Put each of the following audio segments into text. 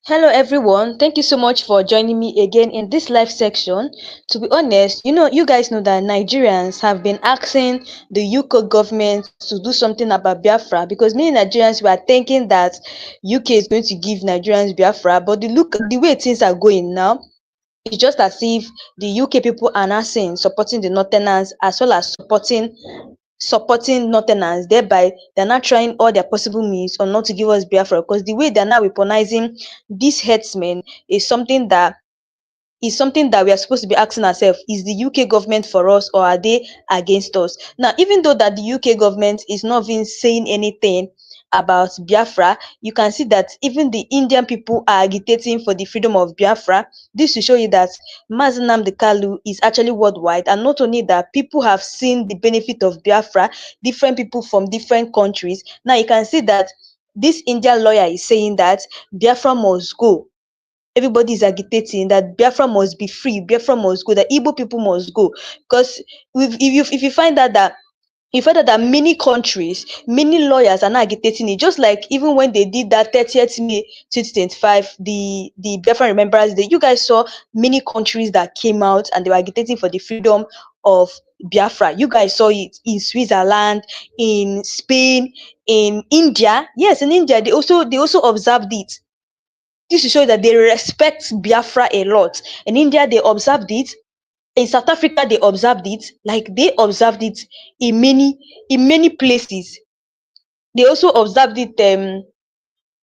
Hello, everyone. Thank you so much for joining me again in this live section. To be honest, you guys know that Nigerians have been asking the UK government to do something about Biafra because many Nigerians were thinking that UK is going to give Nigerians Biafra, but the way things are going now, it's just as if the UK people are now saying supporting the Northerners as well as supporting Northerners, thereby they're not trying all their possible means on not to give us Biafra because the way they're now weaponizing these headsmen is something that we are supposed to be asking ourselves, is the UK government for us or are they against us? Now, even though that the UK government is not even saying anything about Biafra, you can see that even the Indian people are agitating for the freedom of Biafra. This to show you that Mazi Nnamdi Kanu is actually worldwide, and not only that, people have seen the benefit of Biafra, different people from different countries. Now you can see that this Indian lawyer is saying that Biafra must go. Everybody is agitating that Biafra must be free, Biafra must go, that Igbo people must go. Because if you find out that many countries, many lawyers are now agitating it, just like even when they did that 30th May 2025, the Biafra Remembrance Day, you guys saw many countries that came out and they were agitating for the freedom of Biafra. You guys saw it in Switzerland, in Spain, in India. Yes, in India, they also observed it. This to show that they respect Biafra a lot. In India, they observed it. In South Africa, they observed it. Like they observed it in many places. They also observed it.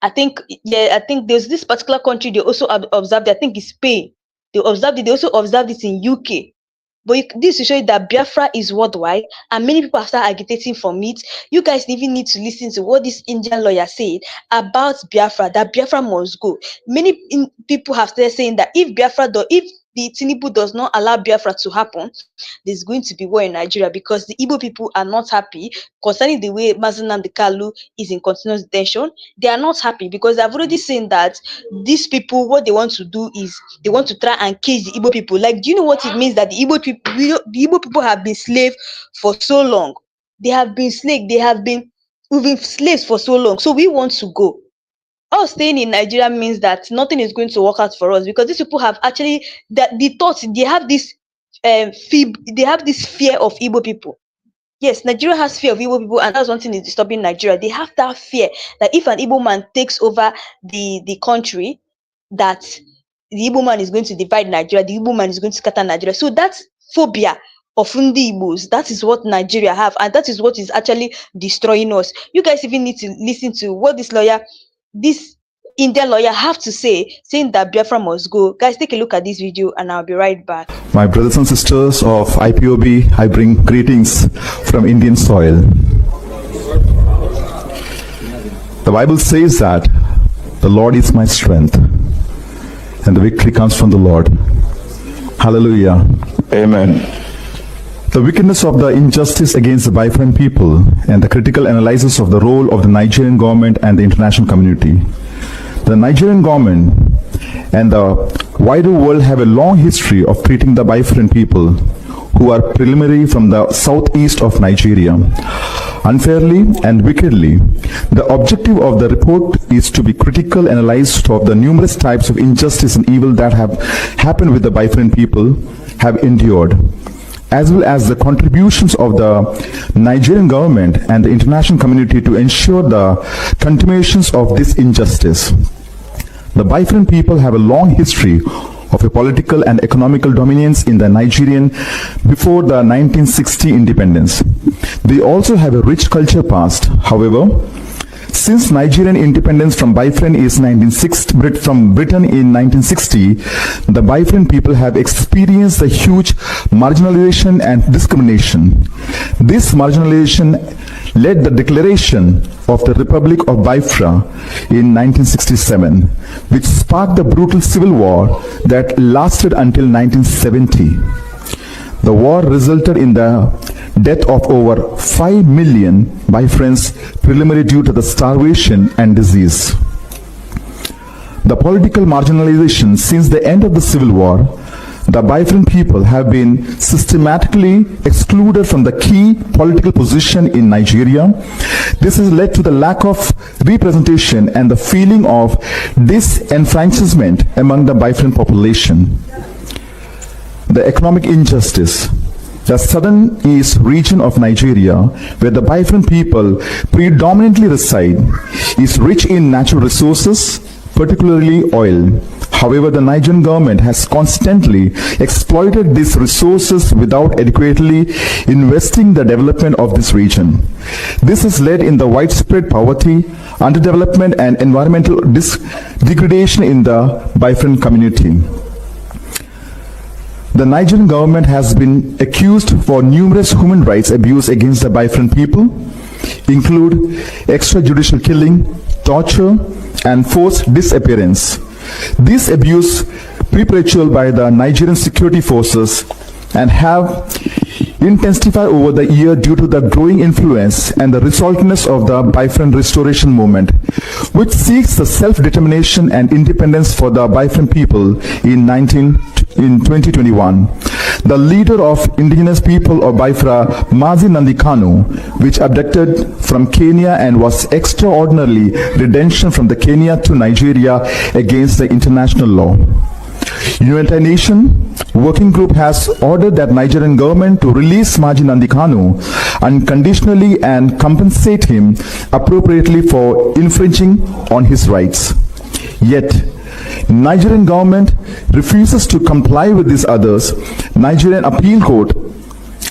I think there's this particular country they also observed it. I think it's Spain. They observed it. They also observed it in UK. But this to show you that Biafra is worldwide and many people have started agitating from it. You guys even need to listen to what this Indian lawyer said about Biafra, that Biafra must go. Many people have started saying that if the Tinubu does not allow Biafra to happen, there's going to be war in Nigeria because the Igbo people are not happy concerning the way Mazi Nnamdi Kanu is in continuous detention. They are not happy because I've already seen that these people, what they want to do is they want to try and cage the Igbo people. Like, do you know what it means that the Igbo people have been slave for so long? They have been slave. We've been slaves for so long. So we want to go. Us staying in Nigeria means that nothing is going to work out for us because these people have actually that the thoughts they have this they have this fear of Igbo people. Yes, Nigeria has fear of Igbo people, and that's one thing is disturbing Nigeria. They have that fear that if an Igbo man takes over the country, that the Igbo man is going to divide Nigeria, the Igbo man is going to scatter Nigeria. So that phobia of Ndi Igbos, that is what Nigeria have, and that is what is actually destroying us. You guys even need to listen to what this Indian lawyer have to say, saying that Biafra must go. Guys, take a look at this video and I'll be right back. My brothers and sisters of IPOB, I bring greetings from Indian soil. The Bible says that the Lord is my strength and the victory comes from the Lord. Hallelujah. Amen. The wickedness of the injustice against the Biafran people and the critical analysis of the role of the Nigerian government and the international community. The Nigerian government and the wider world have a long history of treating the Biafran people, who are primarily from the southeast of Nigeria, unfairly and wickedly. The objective of the report is to be critical analysis of the numerous types of injustice and evil that have happened with the Biafran people have endured, as well as the contributions of the Nigerian government and the international community to ensure the continuations of this injustice. The Biafran people have a long history of a political and economical dominance in the Nigerian before the 1960 independence. They also have a rich culture past. However, since Nigerian independence from Biafran from Britain in 1960, the Biafran people have experienced a huge marginalization and discrimination. This marginalization led the declaration of the Republic of Biafra in 1967, which sparked the brutal civil war that lasted until 1970. The war resulted in the death of over 5 million Biafrans, primarily due to the starvation and disease. The political marginalization since the end of the civil war the Biafran people have been systematically excluded from the key political position in Nigeria. This has led to the lack of representation and the feeling of disenfranchisement among the Biafran population. The economic injustice. The southern east region of Nigeria, where the Biafran people predominantly reside, is rich in natural resources, particularly oil. However, the Nigerian government has constantly exploited these resources without adequately investing the development of this region. This has led in the widespread poverty, underdevelopment and environmental degradation in the Biafran community. The Nigerian government has been accused for numerous human rights abuse against the Biafran people, include extrajudicial killing, torture, and forced disappearance. This abuse perpetrated by the Nigerian security forces and have intensified over the year due to the growing influence and the resultantness of the Biafran restoration movement, which seeks the self-determination and independence for the Biafran people in 2021. The leader of indigenous people of Biafra, Mazi Nnamdi Kanu, which abducted from Kenya and was extraordinarily detention from the Kenya to Nigeria against the international law. United Nations Working Group has ordered that Nigerian government to release Mazi Nnamdi Kanu unconditionally and compensate him appropriately for infringing on his rights. Yet, Nigerian government refuses to comply with these orders. Nigerian Appeal Court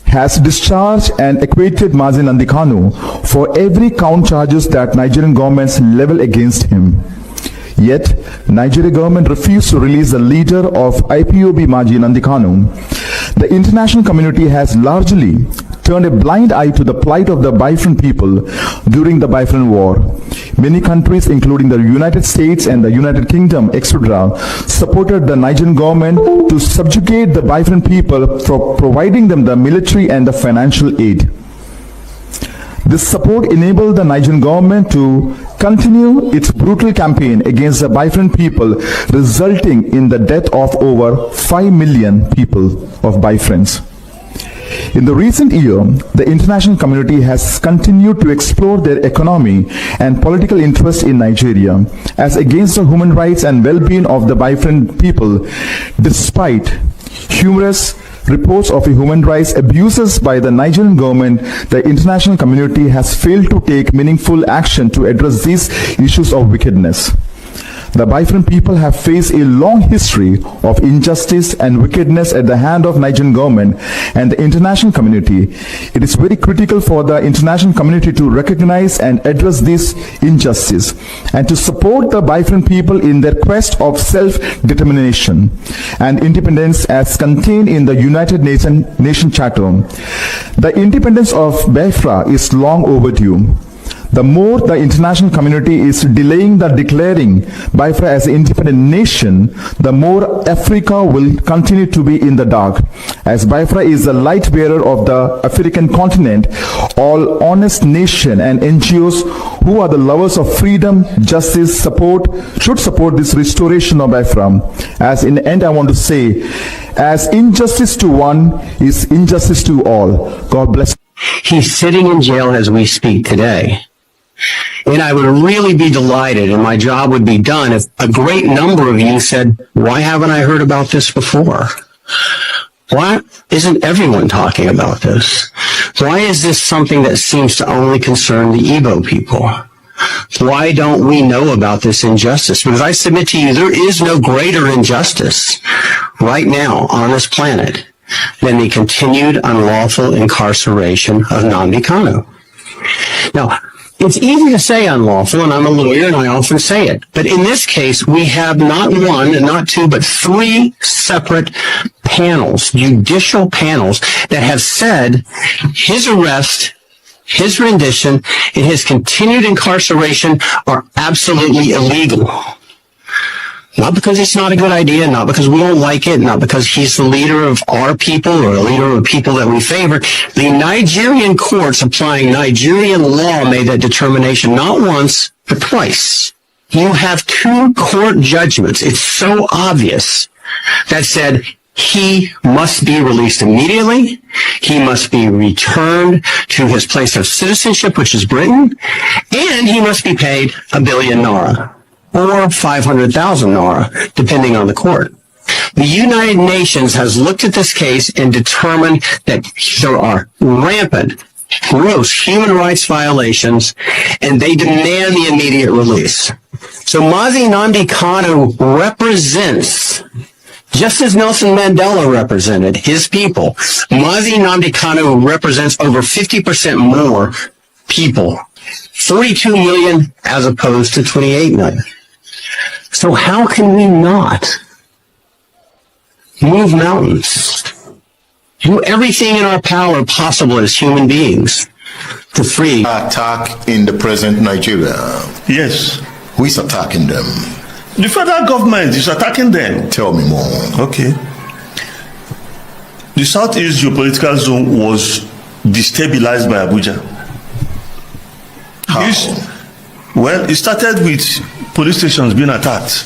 has discharged and acquitted Mazi Nnamdi Kanu for every count charges that Nigerian governments level against him. Yet, Nigerian government refused to release the leader of IPOB, Mazi Nnamdi Kanu. The international community has largely turned a blind eye to the plight of the Biafran people during the Biafran War. Many countries, including the United States and the United Kingdom, etc., supported the Nigerian government to subjugate the Biafran people for providing them the military and the financial aid. This support enabled the Nigerian government to continue its brutal campaign against the Biafran people, resulting in the death of over 5 million people of Biafrans. In the recent year, the international community has continued to explore their economy and political interest in Nigeria as against the human rights and well-being of the Biafran people, despite humorous reports of human rights abuses by the Nigerian government. The international community has failed to take meaningful action to address these issues of wickedness. The Biafran people have faced a long history of injustice and wickedness at the hand of Nigerian government and the international community. It is very critical for the international community to recognize and address this injustice and to support the Biafran people in their quest of self-determination and independence as contained in the United Nations Charter. The independence of Biafra is long overdue. The more the international community is delaying the declaring Biafra as an independent nation, the more Africa will continue to be in the dark. As Biafra is the light bearer of the African continent, all honest nations and NGOs who are the lovers of freedom, justice, should support this restoration of Biafra. As in the end, I want to say, as injustice to one is injustice to all. God bless. He's sitting in jail as we speak today. And I would really be delighted and my job would be done if a great number of you said, why haven't I heard about this before? Why isn't everyone talking about this? Why is this something that seems to only concern the Igbo people? Why don't we know about this injustice? Because I submit to you, there is no greater injustice right now on this planet than the continued unlawful incarceration of Nnamdi Kanu. Now, it's easy to say unlawful, and I'm a lawyer and I often say it. But in this case, we have not one, and not two, but three separate panels, judicial panels, that have said his arrest, his rendition, and his continued incarceration are absolutely illegal. Not because it's not a good idea, not because we don't like it, not because he's the leader of our people or the leader of the people that we favor. The Nigerian courts applying Nigerian law made that determination not once, but twice. You have two court judgments. It's so obvious that said he must be released immediately. He must be returned to his place of citizenship, which is Britain, and he must be paid 1 billion Naira or 500,000 Naira, depending on the court. The United Nations has looked at this case and determined that there are rampant, gross human rights violations, and they demand the immediate release. So Mazi Nnamdi Kanu represents, just as Nelson Mandela represented his people, Mazi Nnamdi Kanu represents over 50% more people, 42 million as opposed to 28 million. So how can we not move mountains, do everything in our power possible as human beings to free? Attack in the present Nigeria. Yes. Who is attacking them? The federal government is attacking them. Tell me more. Okay. The Southeast geopolitical zone was destabilized by Abuja. How? Well, it started with police stations being attacked.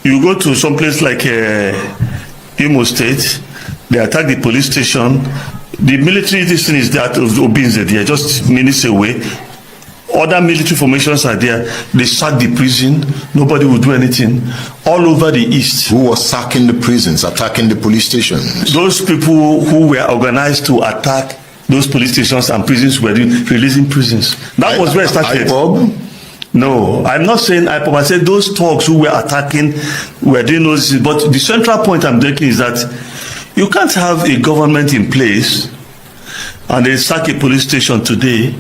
You go to some place like Imo State, they attack the police station. The military, this thing is that of Obinze, they are just minutes away. Other military formations are there. They sack the prison. Nobody will do anything. All over the east. Who was sacking the prisons, attacking the police stations? Those people who were organized to attack those police stations and prisons were releasing prisons. That was where it started. IPOB? No, I'm not saying IPOB. I said those thugs who were attacking were doing those. But the central point I'm making is that you can't have a government in place and they sack a police station today,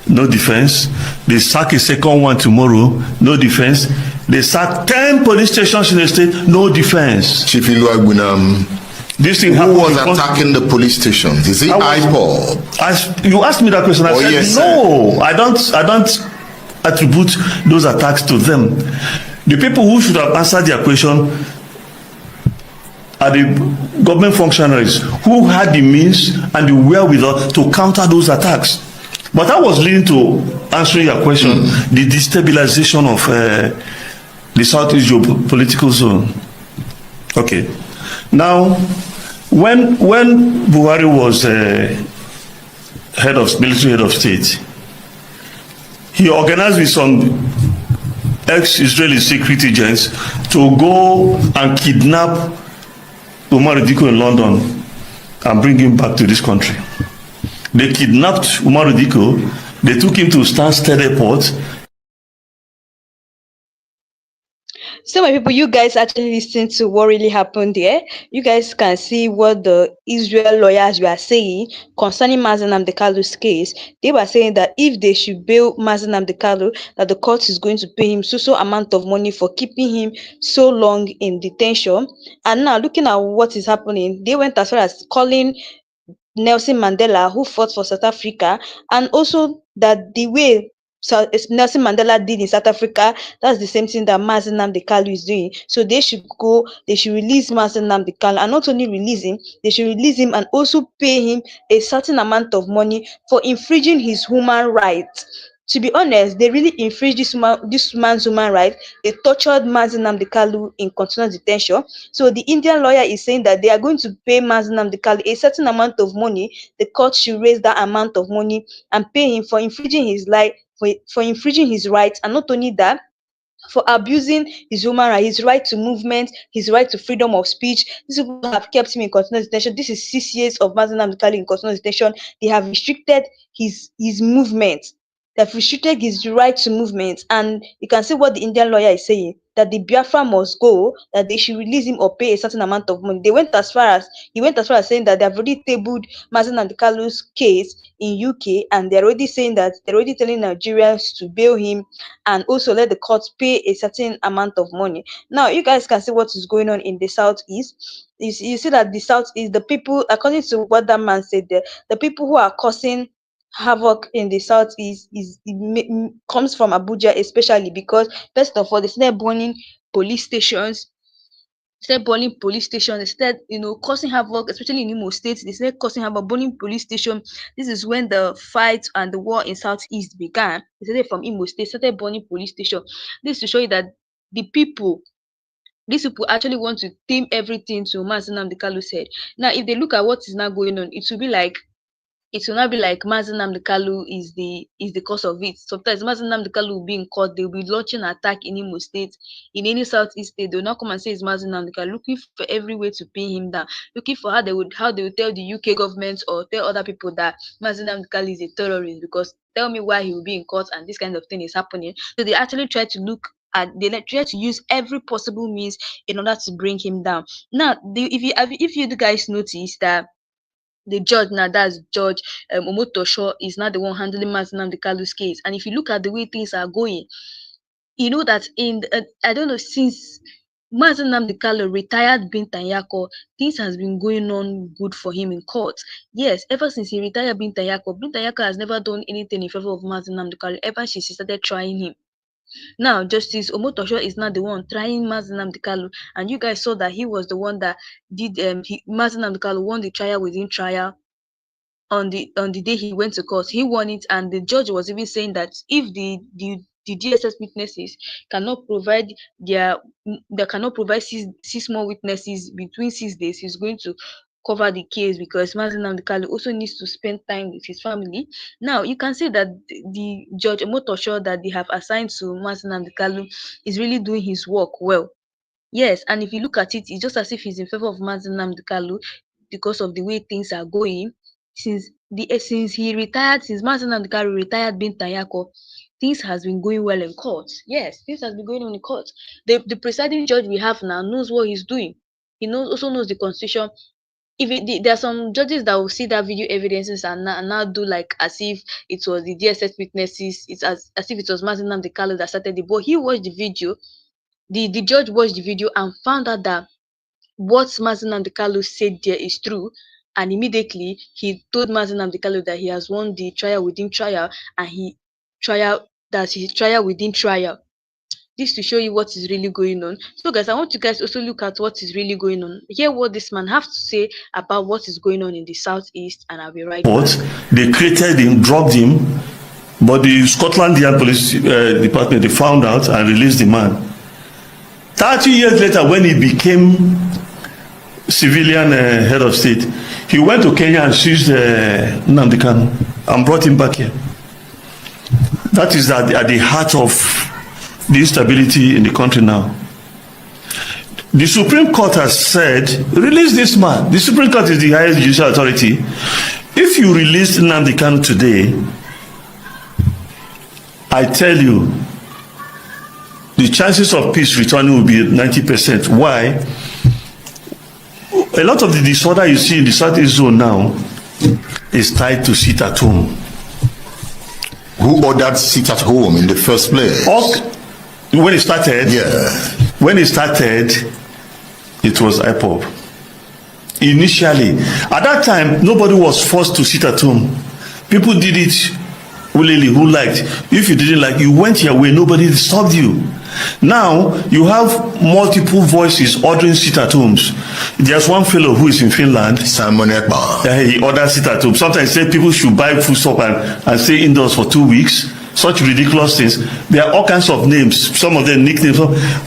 no defense. They sack a second one tomorrow, no defense. They sack 10 police stations in the state, no defense. Chief Iluagbunam, this thing who was attacking the police stations? Is it IPOB? You asked me that question. I said, yes, no, sir. I don't attribute those attacks to them. The people who should have answered their question are the government functionaries who had the means and the wherewithal to counter those attacks. But that was leading to answering your question, the destabilization of the Southeast geopolitical zone. Okay. Now, when Buhari was military head of state, he organized with some ex-Israeli security agents to go and kidnap Umar Diko in London and bring him back to this country. They kidnapped Umar Diko, they took him to Stansted Airport. So my people, you guys actually listen to what really happened there. You guys can see what the Israel lawyers were saying concerning Mazi Nnamdi Kanu's case. They were saying that if they should bail Mazi Nnamdi Kanu, that the court is going to pay him so amount of money for keeping him so long in detention. And now looking at what is happening, they went as far as calling Nelson Mandela, who fought for South Africa, and also that the way Nelson Mandela did in South Africa, that's the same thing that Mazi Nnamdi Kanu is doing. So they should release Mazi Nnamdi Kanu, and not only release him, they should release him and also pay him a certain amount of money for infringing his human rights. To be honest, they really infringed this man's human rights. They tortured Mazi Nnamdi Kanu in continuous detention. So the Indian lawyer is saying that they are going to pay Mazi Nnamdi Kanu a certain amount of money. The court should raise that amount of money and pay him for infringing his life, for infringing his rights, and not only that, for abusing his human right, his right to movement, his right to freedom of speech. These people have kept him in continuous detention. This is 6 years of Mazi Nnamdi Kanu in continuous detention. They have restricted his movement. They've restricted his right to movement. And you can see what the Indian lawyer is saying, that the Biafra must go, that they should release him or pay a certain amount of money. He went as far as saying that they have already tabled Mazi Nnamdi Kanu's case in UK, and they're already saying that they're already telling Nigerians to bail him and also let the court pay a certain amount of money. Now, you guys can see what is going on in the Southeast. You see that the Southeast, the people, according to what that man said there, the people who are causing havoc in the Southeast comes from Abuja, especially because, first of all, they started burning police stations. They started, causing havoc, especially in Imo State. They started causing havoc, burning police station. This is when the fight and the war in Southeast began. They started from Imo State, started burning police station. This to show you that the people these people actually want to tame everything to Mazi Nnamdi Kanu's head. Now, if they look at what is now going on, it will not be like Mazi Nnamdi Kanu is the cause of it. Sometimes Mazi Nnamdi Kanu will be in court, they'll be launching an attack in Imo State, in any southeast state. They'll not come and say it's Mazi Nnamdi Kanu, looking for every way to pin him down, looking for how they would tell the UK government or tell other people that Mazi Nnamdi Kanu is a terrorist, because tell me why he will be in court and this kind of thing is happening. So they actually try to look at, they try to use every possible means in order to bring him down. Now, if you guys notice that the judge now, that's Judge Omotosho, is not the one handling Mazi Nnamdi Kanu's case. And if you look at the way things are going, you know that I don't know, since Mazi Nnamdi Kanu retired Binta Nyako, things has been going on good for him in court. Yes, ever since he retired Binta Nyako has never done anything in favor of Mazi Nnamdi Kanu ever since he started trying him. Now, Justice Omotosho is not the one trying Mazi Nnamdi Kanu, and you guys saw that he was the one that did Mazi Nnamdi Kanu won the trial within trial. On the day he went to court, he won it, and the judge was even saying that if the DSS witnesses cannot provide six more witnesses between 6 days, he's going to cover the case, because Mazi Nnamdi Kanu also needs to spend time with his family. Now, you can see that the Judge Omotosho that they have assigned to Mazi Nnamdi Kanu is really doing his work well. Yes, and if you look at it, it's just as if he's in favor of Mazi Nnamdi Kanu because of the way things are going. Since he retired, since Mazi Nnamdi Kanu retired Binta Nyako, things has been going well in court. Yes, things has been going on in court. The presiding judge we have now knows what he's doing. He also knows the constitution. There are some judges that will see that video evidences and now do like as if it was the DSS witnesses, it's as if it was Mazi Nnamdi Kanu that started it. But he watched the video, the judge watched the video and found out that what Mazi Nnamdi Kanu said there is true. And immediately he told Mazi Nnamdi Kanu that he has won the trial within trial, and his trial within trial. This to show you what is really going on. So guys, I want you guys also look at what is really going on. Hear what this man have to say about what is going on in the southeast, and I'll be right back. They created him, dropped him, but the Scotland Yard Police Department, they found out and released the man. 30 years later, when he became civilian head of state, he went to Kenya and seized Nnamdi Kanu and brought him back here. That is at the heart of the instability in the country now. The Supreme Court has said, release this man. The Supreme Court is the highest judicial authority. If you release Nnamdi Kanu today, I tell you, the chances of peace returning will be 90%. Why? A lot of the disorder you see in the Southeast zone now is tied to sit at home. Who ordered sit at home in the first place? When it started, when it started, it was IPOB. Initially, at that time, nobody was forced to sit at home. People did it willingly, who liked. If you didn't like, you went your way, nobody stopped you. Now, you have multiple voices ordering sit-at-homes. There's one fellow who is in Finland. Simon Ekba. He orders sit-at-home. Sometimes he said people should buy food stuff and stay indoors for 2 weeks. Such ridiculous things. There are all kinds of names. Some of them nicknames.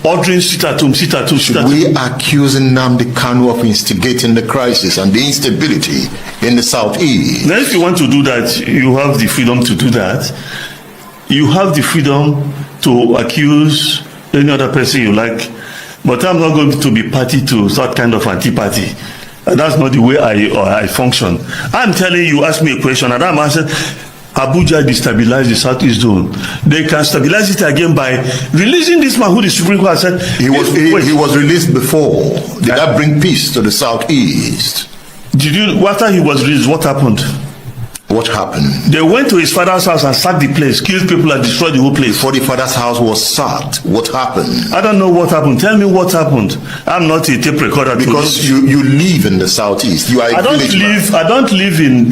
Ordering sit-at-home, sit-at-home, sit-at-home. We are accusing Nnamdi Kanu of instigating the crisis and the instability in the southeast. Now, if you want to do that, you have the freedom to do that. You have the freedom to accuse any other person you like, but I'm not going to be party to that kind of antipathy. That's not the way I function. I'm telling you, ask me a question, and I'm answering. Abuja destabilized the southeast zone. They can stabilize it again by releasing this man who the Supreme Court said he was released before. Did that bring peace to the southeast? After he was released, what happened? What happened? They went to his father's house and sacked the place, killed people and destroyed the whole place. Before the father's house was sacked, what happened? I don't know what happened. Tell me what happened. I'm not a tape recorder. Because you live in the southeast. You are I don't live in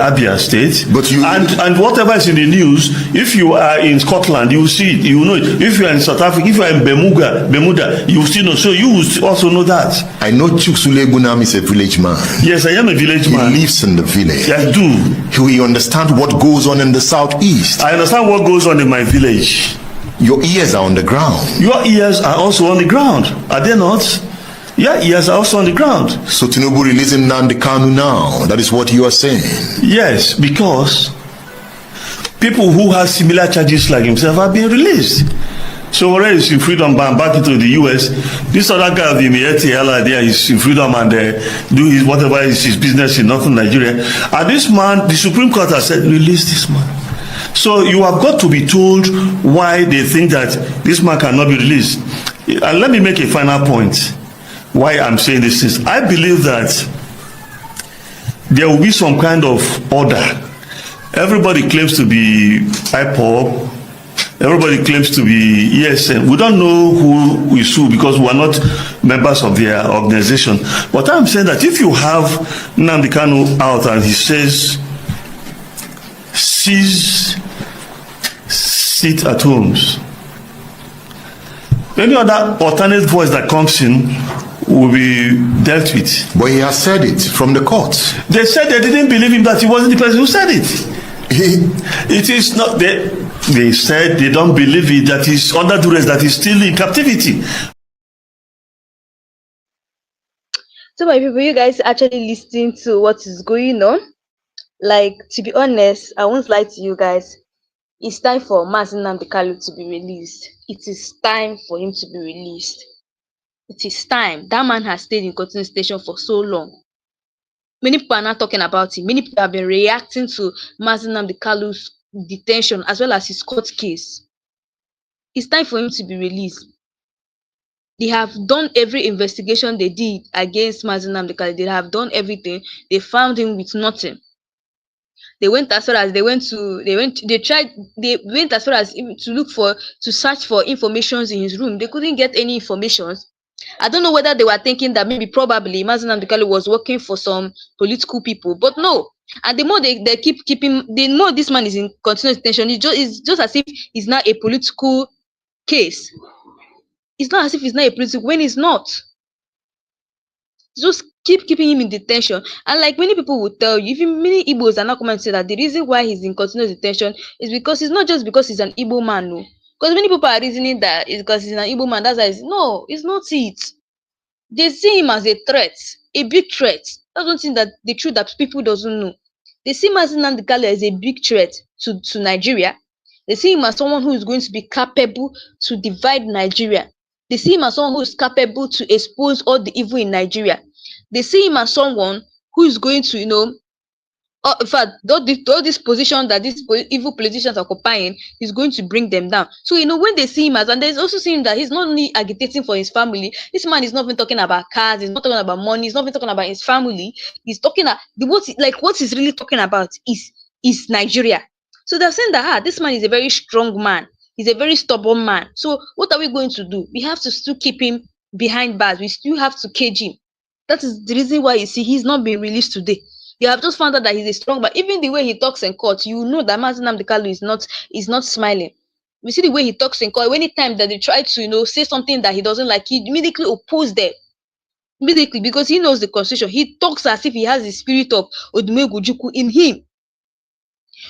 Abia State. But and whatever is in the news, if you are in Scotland, you will see it. You will know it. If you are in South Africa, if you are in Bermuda, you will still know. So you will also know that. I know Chuksule Gunam is a village man. Yes, I am a village man. He lives in the village. I do. We understand what goes on in the southeast. I understand what goes on in my village. Your ears are on the ground. Your ears are also on the ground, are they not? Your ears are also on the ground. So Tinubu releasing Nnamdi Kanu now. That is what you are saying. Yes, because people who have similar charges like himself have been released. So already is in freedom back into the US. This other guy of the Mieti there is in freedom and do his whatever is his business in northern Nigeria. And this man, the Supreme Court has said, release this man. So you have got to be told why they think that this man cannot be released. And let me make a final point why I'm saying this is I believe that there will be some kind of order. Everybody claims to be IPOB. Everybody claims to be ESN. We don't know who we sue because we are not members of their organization. But I'm saying that if you have Nnamdi Kanu out and he says, cease sit at homes, any other alternate voice that comes in will be dealt with. But he has said it from the courts. They said they didn't believe him, that he wasn't the person who said it. It is not, they said they don't believe it, that he's under duress, that he's still in captivity. So my people, you guys actually listening to what is going on? Like, to be honest, I won't lie to you guys. It's time for Mazi Nnamdi Kanu to be released. It is time for him to be released. It is time. That man has stayed in continuous detention for so long. Many people are not talking about him. Many people have been reacting to Mazi Nnamdi Kanu's detention as well as his court case. It's time for him to be released. They have done every investigation they did against Mazi Nnamdi Kanu. They have done everything. They found him with nothing. They went as far as they went as far as to search for informations in his room. They couldn't get any information. I don't know whether they were thinking that maybe probably Mazi Nnamdi Kanu was working for some political people, but no. And the more they keep keeping, the more this man is in continuous detention. It's just as if it's not a political case. It's not as if it's not a political when it's not. Just keep keeping him in detention. And like many people will tell you, even many Igbos are not coming to say that the reason why he's in continuous detention is because it's not just because he's an Igbo man, no. Because many people are reasoning that it's because he's an Igbo man. That's why no, it's not it. They see him as a threat, a big threat. That's one thing that the truth that people doesn't know. They see Mazi Nnamdi Kanu as a big threat to Nigeria. They see him as someone who is going to be capable to divide Nigeria. They see him as someone who is capable to expose all the evil in Nigeria. They see him as someone who is going to, in fact, all this position that these evil politicians are occupying is going to bring them down. So, when they see him as, and there's also seeing that he's not only agitating for his family. This man is not even talking about cars. He's not talking about money. He's not even talking about his family. He's talking about what he's really talking about is Nigeria. So they're saying that this man is a very strong man. He's a very stubborn man. So what are we going to do? We have to still keep him behind bars. We still have to cage him. That is the reason why you see he's not being released today. You have just found out that he's a strong man. Even the way he talks in court, you know that Mazi Nnamdi Kanu is not smiling. We see the way he talks in court. Anytime that they try to say something that he doesn't like, he immediately opposes them. Immediately, because he knows the constitution. He talks as if he has the spirit of Odumegwu in him.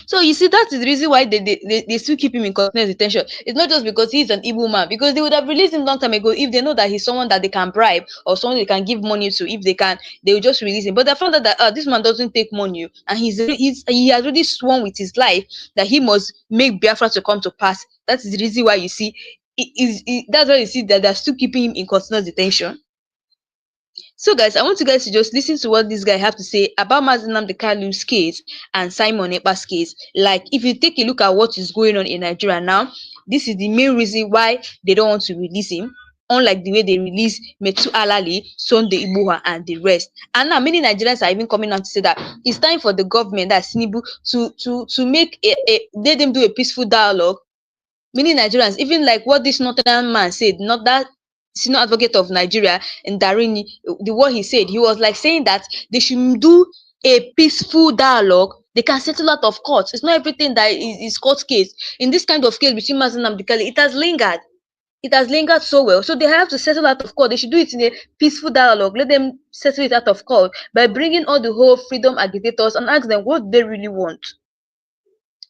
So you see, that's the reason why they still keep him in continuous detention. It's not just because he's an Igbo man, because they would have released him long time ago if they know that he's someone that they can bribe or someone they can give money to. If they can, they will just release him. But they found out that this man doesn't take money, and he has already sworn with his life that he must make Biafra to come to pass. That is the reason why you see, that's why you see that they're still keeping him in continuous detention. So guys, I want you guys to just listen to what this guy have to say about Mazi Nnamdi Kanu's case and Simon Ekpa's case. Like, if you take a look at what is going on in Nigeria now, this is the main reason why they don't want to release him, unlike the way they release Metu Alali, Sunday Igboha, and the rest. And now many Nigerians are even coming out to say that it's time for the government, that's Tinubu, to make let them do a peaceful dialogue. Many Nigerians, even like what this northern man said, not that senior advocate of Nigeria in Darini, what he said, he was like saying that they should do a peaceful dialogue. They can settle out of court. It's not everything that is court case. In this kind of case between Mazi Nnamdi Kanu, it has lingered. It has lingered so well. So they have to settle out of court. They should do it in a peaceful dialogue. Let them settle it out of court by bringing all the whole freedom agitators and ask them what they really want.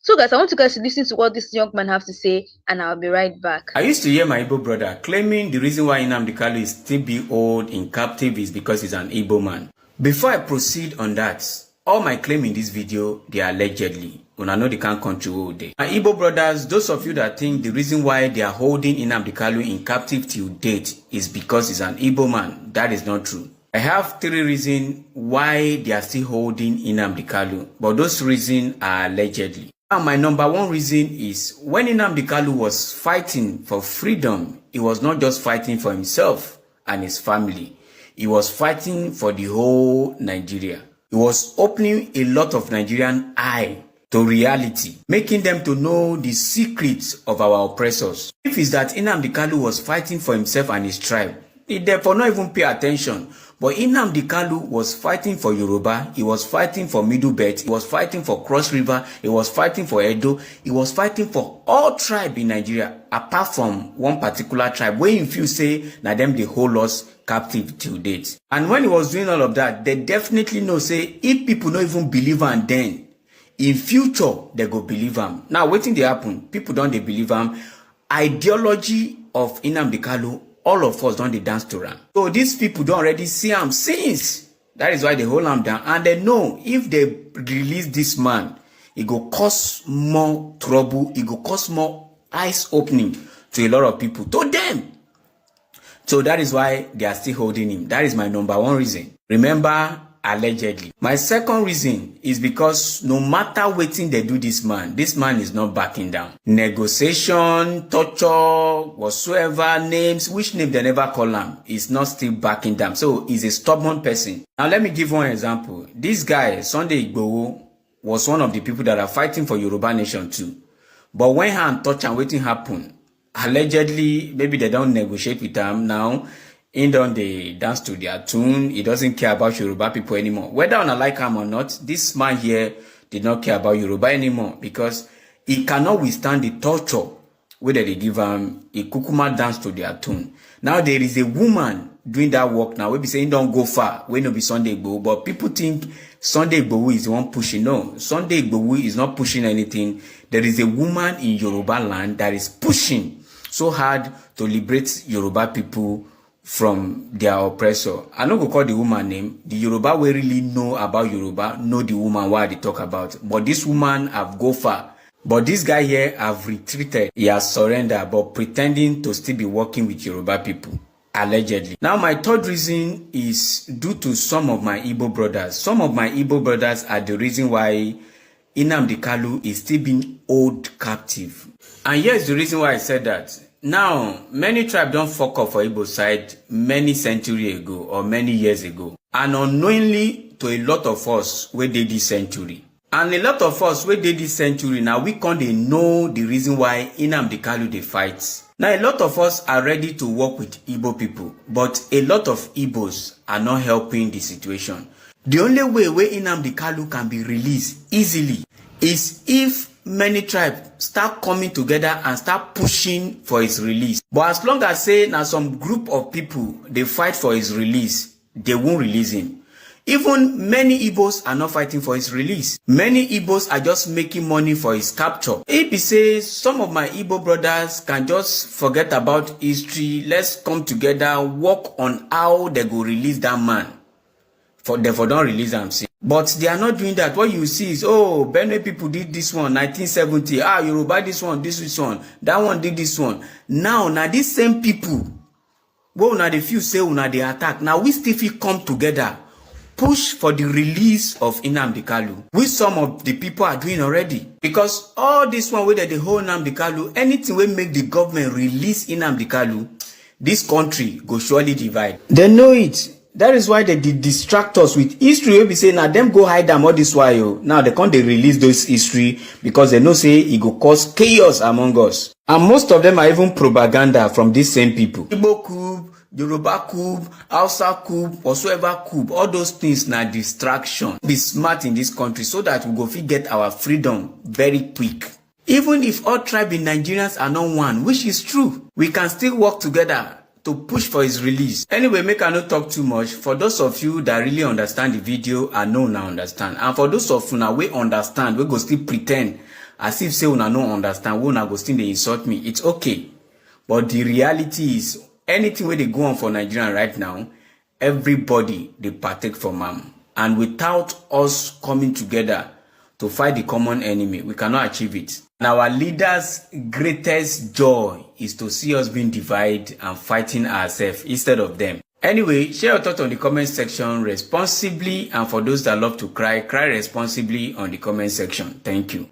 So guys, I want you guys to listen to what this young man has to say, and I'll be right back. I used to hear my Igbo brother claiming the reason why Nnamdi Kanu is still being held in captive is because he's an Igbo man. Before I proceed on that, all my claim in this video, they are allegedly. When I know they can't control day. My Igbo brothers, those of you that think the reason why they are holding Nnamdi Kanu in captive till date is because he's an Igbo man, that is not true. I have 3 reasons why they are still holding Nnamdi Kanu, but those reasons are allegedly. Now, my number 1 reason is when Nnamdi Kanu was fighting for freedom, he was not just fighting for himself and his family. He was fighting for the whole Nigeria. He was opening a lot of Nigerian eyes to reality, making them to know the secrets of our oppressors. If it's that Nnamdi Kanu was fighting for himself and his tribe, he therefore not even pay attention. But Nnamdi Kanu was fighting for Yoruba, he was fighting for Middle Belt, he was fighting for Cross River, he was fighting for Edo, he was fighting for all tribes in Nigeria, apart from one particular tribe, where if you say, now them they hold us captive till date. And when he was doing all of that, they definitely know, say, if people don't even believe him then, in future, they go believe him. Now, waiting they happen, people don't they believe him. Ideology of Nnamdi Kanu, all of us don't they dance to him. So these people don't already see him since. That is why they hold him down. And they know if they release this man, it go cause more trouble. It go cause more eyes opening to a lot of people, to them. So that is why they are still holding him. That is my number 1 reason. Remember, allegedly. My second reason is because no matter what thing they do this man is not backing down. Negotiation, torture, whatsoever names, which name they never call him, is not still backing down. So he's a stubborn person. Now let me give one example. This guy, Sunday Igbo, was one of the people that are fighting for Yoruba nation too. But when hand touch and waiting happen, allegedly, maybe they don't negotiate with him now. He don't they dance to their tune. He doesn't care about Yoruba people anymore. Whether I like him or not, this man here did not care about Yoruba anymore because he cannot withstand the torture whether they give him a kukuma dance to their tune. Now there is a woman doing that work now. We be saying don't go far. We no be Sunday Igbo, but people think Sunday Igbo is the one pushing. No, Sunday Igbo is not pushing anything. There is a woman in Yoruba land that is pushing so hard to liberate Yoruba people from their oppressor. I no go call the woman name. The Yoruba we really know about Yoruba, know the woman why they talk about. But this woman have go far. But this guy here have retreated. He has surrendered, but pretending to still be working with Yoruba people. Allegedly. Now my third reason is due to some of my Igbo brothers. Some of my Igbo brothers are the reason why Nnamdi Kanu is still being held captive. And here's the reason why I said that. Now, many tribes don't fuck up for Igbo side many centuries ago or many years ago. And unknowingly to a lot of us, we did this century. And a lot of us, we did this century, now we can't know the reason why Nnamdi Kanu they fight. Now, a lot of us are ready to work with Igbo people, but a lot of Igbos are not helping the situation. The only way where Nnamdi Kanu can be released easily is if many tribes start coming together and start pushing for his release. But as long as say now some group of people they fight for his release, they won't release him. Even many Igbos are not fighting for his release. Many Igbos are just making money for his capture. If he says some of my Igbo brothers can just forget about history, let's come together, work on how they go release that man. Therefore don't release him. But they are not doing that. What you see is, oh, Benue people did this one, 1970. Ah, Yoruba this one, this one. That one did this one. Now these same people, well, now the few say, now they attack. Now we still feel come together, push for the release of Nnamdi Kanu, which some of the people are doing already. Because all this one, whether the whole Nnamdi Kanu, anything will make the government release Nnamdi Kanu, this country go surely divide. They know it. That is why they distract us with history. We be saying, now them go hide them all this while. Now they can't release those history because they know say it go cause chaos among us. And most of them are even propaganda from these same people. Igbo coup, Yoruba coup, Hausa coup, whatsoever coup, all those things na distraction. Be smart in this country so that we go fit get our freedom very quick. Even if all tribes in Nigerians are not one, which is true, we can still work together to push for his release. Anyway, make I not talk too much. For those of you that really understand the video, I know now understand. And for those of you now we understand, we go still pretend as if say una no understand, una go still dey insult me. It's okay. But the reality is, anything where they go on for Nigeria right now, everybody they partake from them. And without us coming together to fight the common enemy, we cannot achieve it. And our leaders' greatest joy is to see us being divided and fighting ourselves instead of them. Anyway, share your thoughts on the comment section responsibly, and for those that love to cry, cry responsibly on the comment section. Thank you.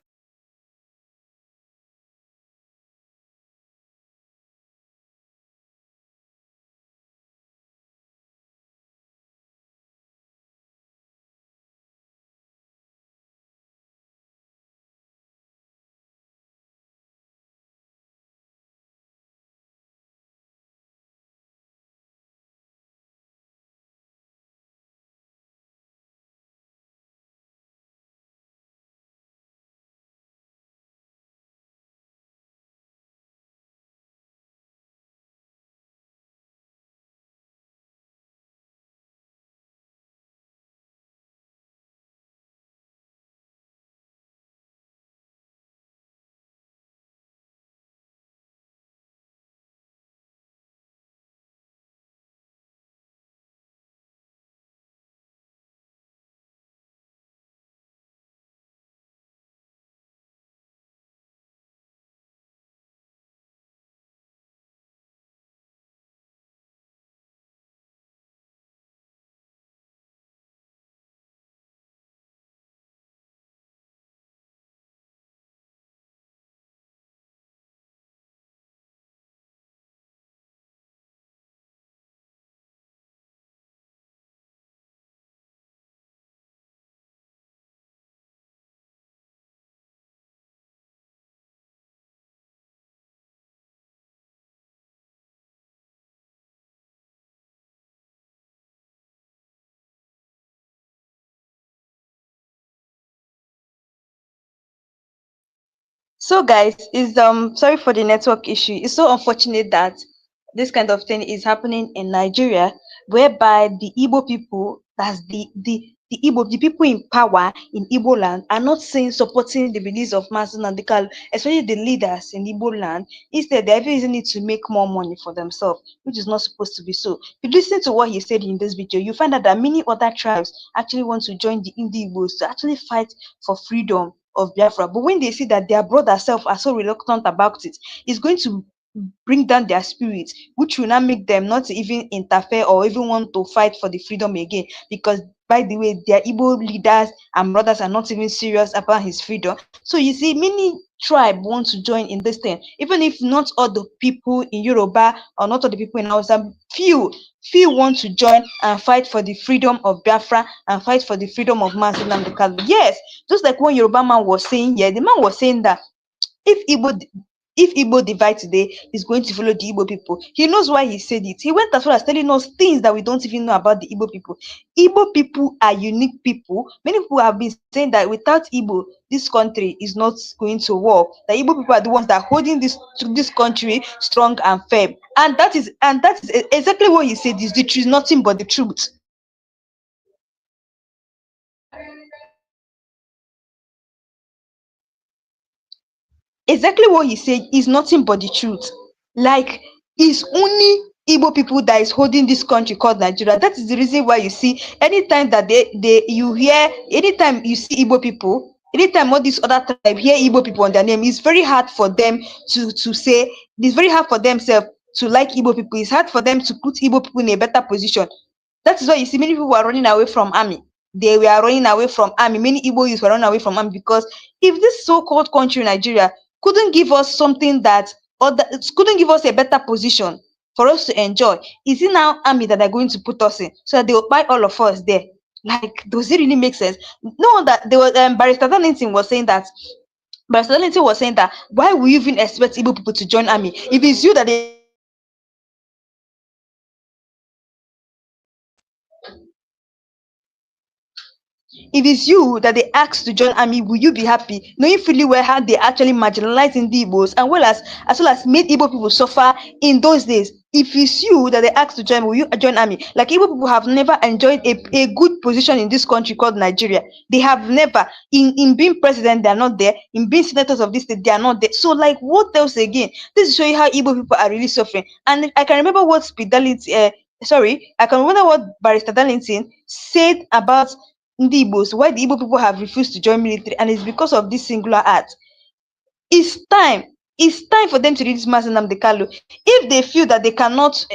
So guys, is sorry for the network issue. It's so unfortunate that this kind of thing is happening in Nigeria, whereby the Igbo people, that's the Igbo, the people in power in Igbo land, are not saying supporting the release of Mazi Nnamdi Kanu, especially the leaders in Igbo land. Instead, they're even using it to make more money for themselves, which is not supposed to be so. If you listen to what he said in this video, you find out that many other tribes actually want to join the Igbos to actually fight for freedom of Biafra. But when they see that their brothers self are so reluctant about it, it's going to bring down their spirit, which will not make them not even interfere or even want to fight for the freedom again. Because by the way, their Igbo leaders and brothers are not even serious about his freedom. So you see, many tribe want to join in this thing, even if not all the people in Yoruba or not all the people in Hausa, few want to join and fight for the freedom of Biafra and fight for the freedom of Mazi Nnamdi Kanu. Yes, just like what Yoruba man was saying here, the man was saying that if Igbo divide today, he's going to follow the Igbo people. He knows why he said it. He went as well as telling us things that we don't even know about the Igbo people. Igbo people are unique people. Many people have been saying that without Igbo, this country is not going to work. The Igbo people are the ones that are holding this country strong and firm. And that is exactly what he said. Is the truth, nothing but the truth. Exactly what he said is nothing but the truth. Like, it's only Igbo people that is holding this country called Nigeria. That is the reason why you see anytime that anytime you see Igbo people, anytime all these other tribe hear Igbo people on their name, it's very hard for them to say, it's very hard for themselves to like Igbo people. It's hard for them to put Igbo people in a better position. That is why you see many people are running away from army. They were running away from army. Many Igbo youths were running away from army because if this so-called country, Nigeria, couldn't give us something that, or that it couldn't give us a better position for us to enjoy, is it now army that they're going to put us in so that they will buy all of us there? Like, does it really make sense? No, that there was Barrister Darlington was saying that. Barrister Darlington was saying that why will you even expect Igbo people to join army if it's you that they if it's you that they ask to join army, will you be happy knowing fully well how they actually marginalizing the Igbos, and well as well as made Igbo people suffer in those days? if it's you that they ask to join, will you join army? Like Igbo people have never enjoyed a good position in this country called Nigeria. They have never, in being president, they are not there. In being senators of this state, they are not there. So, like, what else again? This is showing how Igbo people are really suffering. And I can remember what I can remember what Barrister Darlington said about the Igbos, why the Igbo people have refused to join military, and it's because of this singular act. It's time. It's time for them to release Mazi Nnamdi Kanu. If they feel that they cannot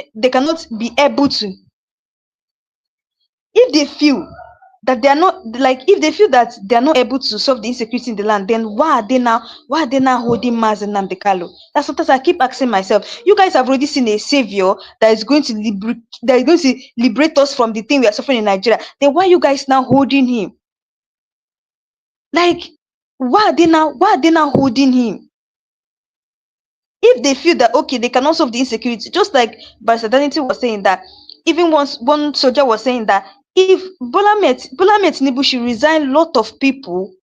be able to, if they feel that they are not, like, if they feel that they are not able to solve the insecurity in the land, then why are they now holding Mazi Nnamdi Kanu? That's sometimes I keep asking myself. You guys have already seen a savior that is going to liberate us from the thing we are suffering in Nigeria. Then why are you guys now holding him? Like, why are they now holding him? If they feel that, okay, they cannot solve the insecurity, just like Barrister Danity was saying that, even once one soldier was saying that if Bola Tinubu should resign lot of people,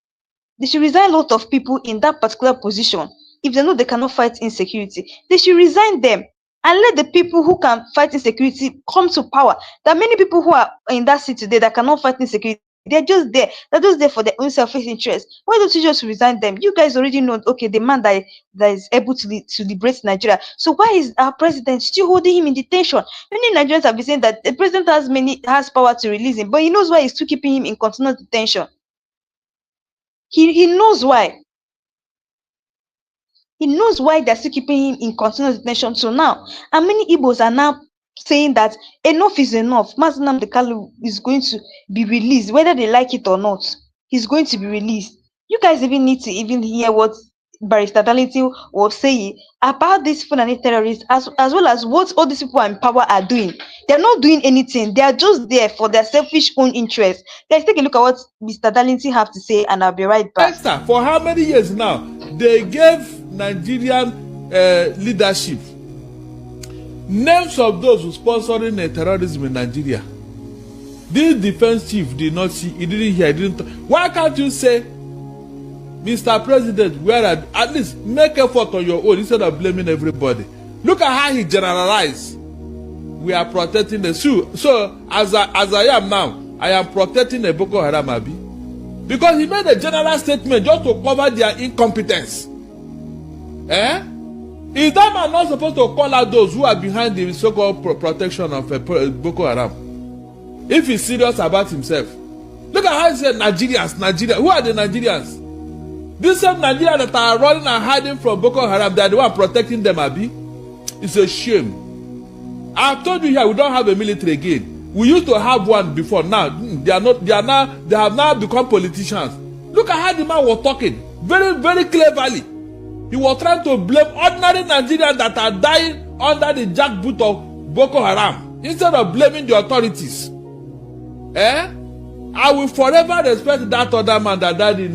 they should resign a lot of people in that particular position. If they know they cannot fight insecurity, they should resign them and let the people who can fight insecurity come to power. There are many people who are in that seat today that cannot fight insecurity. They're just there. They're just there for their own selfish interest. Why don't you just resign them? You guys already know, okay, the man that is able to liberate Nigeria. So why is our president still holding him in detention? Many Nigerians have been saying that the president has power to release him, but he knows why he's still keeping him in continuous detention. He knows why. He knows why they're still keeping him in continuous detention till now. And many Igbos are now saying that enough is enough. Mazi Nnamdi Kanu is going to be released, whether they like it or not. He's going to be released. You guys even need to even hear what Barrister Darlington was saying about these Fulani terrorists, as well as what all these people in power are doing. They're not doing anything. They are just there for their selfish own interest. Guys, take a look at what Mr. Darlington have to say, and I'll be right back. Esther, for how many years now? They gave Nigerian leadership names of those who sponsoring terrorism in Nigeria. This defense chief did not see, he didn't hear, he didn't. Why can't you say, Mr. President, at least make effort on your own instead of blaming everybody? Look at how he generalized. We are protecting the Sioux. So as I am now, I am protecting the Boko Haram Abi. Because he made a general statement just to cover their incompetence. Is that man not supposed to call out those who are behind the so-called protection of Boko Haram? If he's serious about himself. Look at how he said Nigerians. Who are the Nigerians? These same Nigerians that are running and hiding from Boko Haram, they are the one protecting them, Abi. It's a shame. I've told you here, we don't have a military again. We used to have one before. Now they have now become politicians. Look at how the man was talking. Very, very cleverly. He was trying to blame ordinary Nigerians that are dying under the jackboot of Boko Haram instead of blaming the authorities. I will forever respect that other man that died in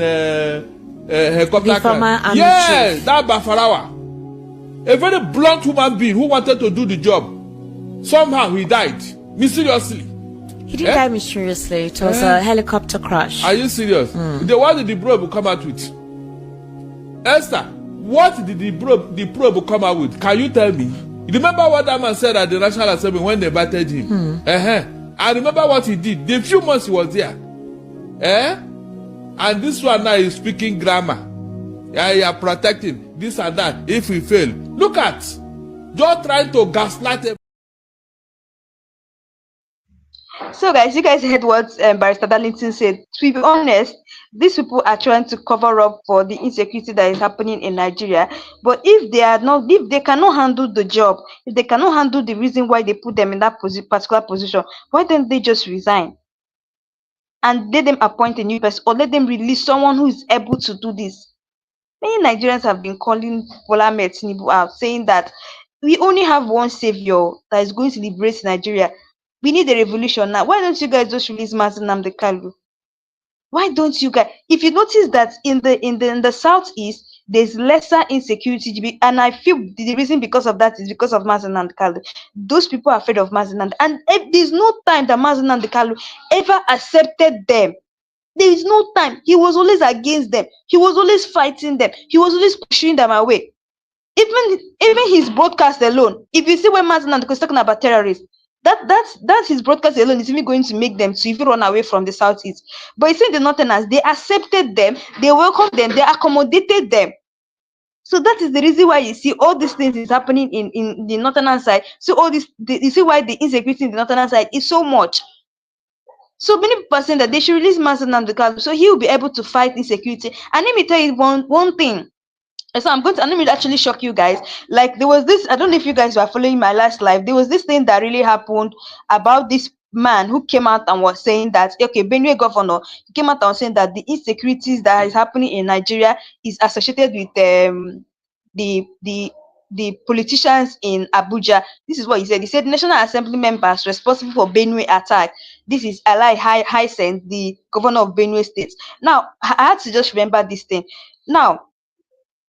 helicopter crash. Yes, that Bafarawa. A very blunt human being who wanted to do the job. Somehow he died mysteriously. He didn't die mysteriously. It was a helicopter crash. Are you serious? What did the probe come out with? Esther, what did the probe come out with? Can you tell me? You remember what that man said at the National Assembly when they invited him? I remember what he did. The few months he was there. And this one now is speaking grammar. You are protecting this and that. If we fail, look at just trying to gaslight him. So guys, you guys heard what Barrister Darlington said. To be honest, these people are trying to cover up for the insecurity that is happening in Nigeria. But if they cannot handle the job, if they cannot handle the reason why they put them in that particular position, why don't they just resign and let them appoint a new person, or let them release someone who is able to do this? Many Nigerians have been calling Bola Tinubu out, saying that we only have one savior that is going to liberate Nigeria. We need a revolution now. Why don't you guys just release Mazi Nnamdi Kanu? Why don't you guys? If you notice that in the southeast, there's lesser insecurity, and I feel the reason because of that is because of Mazi Nnamdi Kanu. Those people are afraid of Mazi Nnamdi, and there's no time that Mazi Nnamdi Kanu ever accepted them. There is no time. He was always against them. He was always fighting them. He was always pushing them away. Even his broadcast alone, if you see when Mazi Nnamdi Kanu is talking about terrorists, that's his broadcast alone is even going to make them to even run away from the southeast. But you see the northerners, they accepted them, they welcomed them, they accommodated them. So that is the reason why you see all these things is happening in the northern side. So all this, you see why the insecurity in the northern side is so much. So many people are saying that they should release Mazi Nnamdi Kanu so he will be able to fight insecurity. And let me tell you one thing. So I'm going to, and let me actually shock you guys. Like there was this, I don't know if you guys were following my last live. There was this thing that really happened about this man who came out and was saying that, okay, Benue governor, he came out and was saying that the insecurities that is happening in Nigeria is associated with the politicians in Abuja. This is what he said. He said National Assembly members responsible for Benue attack. This is Ali Hyacinth, the governor of Benue State. Now, I had to just remember this thing. Now,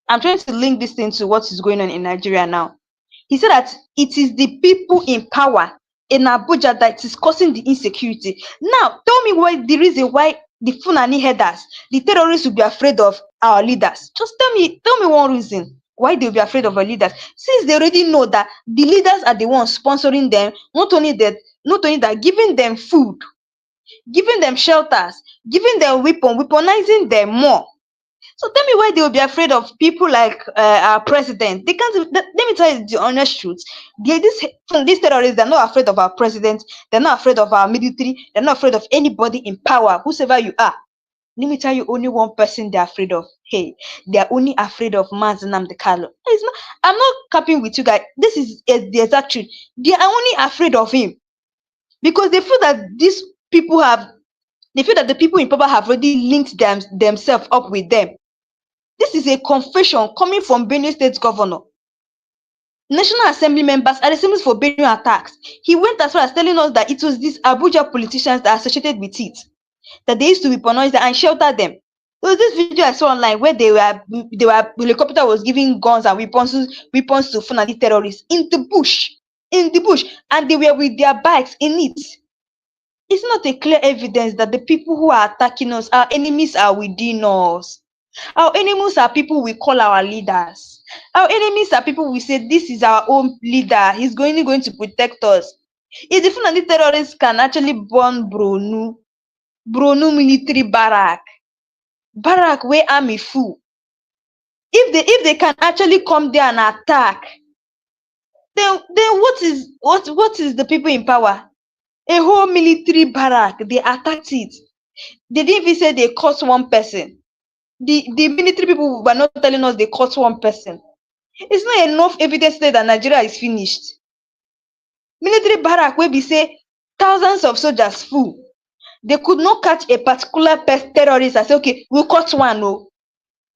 I'm trying to link this thing to what is going on in Nigeria now. He said that it is the people in power in Abuja that is causing the insecurity. Now, tell me why the reason why the Fulani headers, the terrorists will be afraid of our leaders. Just tell me one reason why they'll be afraid of our leaders. Since they already know that the leaders are the ones sponsoring them, not only that, giving them food, giving them shelters, giving them weaponizing them more. So tell me why they will be afraid of people like our president. They can't. Let me tell you the honest truth. These terrorists, they're not afraid of our president. They're not afraid of our military. They're not afraid of anybody in power, whosoever you are. Let me tell you, only one person they're afraid of. Hey, they're only afraid of Mazi Nnamdi Kanu. I'm not capping with you guys. This is the exact truth. They are only afraid of him because they feel that these people they feel that the people in power have already linked themselves up with them. This is a confession coming from Benue State Governor. National Assembly members are responsible for Benue attacks. He went as far as telling us that it was these Abuja politicians that are associated with it, that they used to weaponize them and shelter them. There was this video I saw online where the helicopter was giving guns and weapons to Fulani terrorists in the bush, and they were with their bikes in it. It's not a clear evidence that the people who are attacking us, our enemies, are within us. Our enemies are people we call our leaders. Our enemies are people we say this is our own leader. He's going to protect us. If the Fulani terrorists can actually burn Bronu military barrack where army full. If they can actually come there and attack, then what is the people in power? A whole military barrack, they attacked it. They didn't even say they caught one person. The military people were not telling us they caught one person. It's not enough evidence that Nigeria is finished. Military barrack where we say thousands of soldiers full. They could not catch a particular terrorist and say, okay, we'll catch one. No,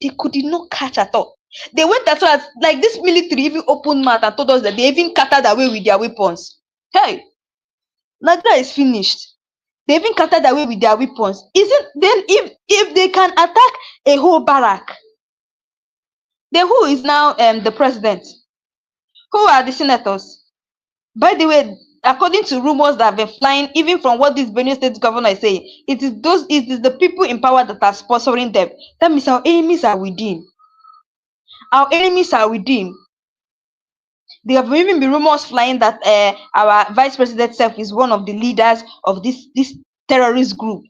they could not catch at all. They went as far as, like, this military even opened mouth and told us that they even scattered away with their weapons. Hey, Nigeria is finished. They even scattered away with their weapons. Isn't then if they can attack a whole barrack, then who is now the president? Who are the senators? By the way, according to rumors that have been flying, even from what this Benue State governor is saying, it is the people in power that are sponsoring them. That means our enemies are within. Our enemies are within. There have even been rumors flying that our vice president self is one of the leaders of this terrorist group.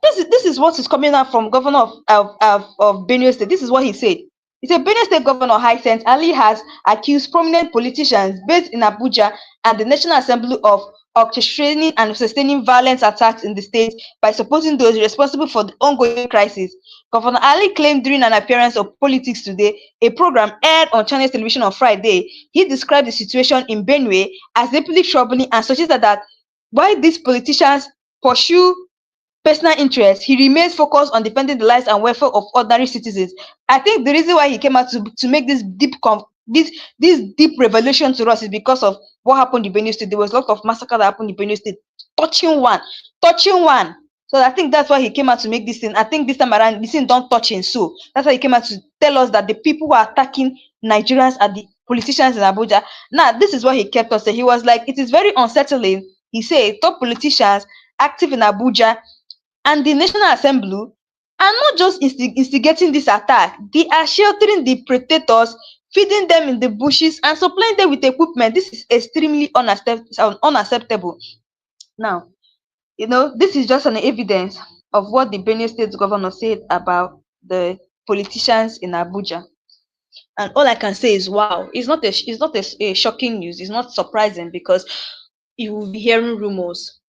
This is what is coming out from governor of Benue State. This is what he said. He said Benue State Governor Hyacinth Ali has accused prominent politicians based in Abuja and the National Assembly of orchestrating and sustaining violent attacks in the state by supporting those responsible for the ongoing crisis. Governor Ali claimed during an appearance of Politics Today, a program aired on Channels Television on Friday, he described the situation in Benue as deeply troubling and suggested that while these politicians pursue personal interest, he remains focused on defending the lives and welfare of ordinary citizens. I think the reason why he came out to make this deep revelation to us is because of what happened in Benue State. There was a lot of massacre that happened in Benue State, touching one. So I think that's why he came out to make this thing. I think this time around, this thing don't touch him. So that's why he came out to tell us that the people who are attacking Nigerians are the politicians in Abuja. Now, this is what he kept us saying. He was like, it is very unsettling. He said, top politicians active in Abuja and the National Assembly are not just instigating this attack, they are sheltering the predators feeding them in the bushes, and supplying them with equipment. This is extremely unacceptable. Now, this is just an evidence of what the Benue State governor said about the politicians in Abuja. And all I can say is, wow, it's not a shocking news. It's not surprising, because you will be hearing rumors.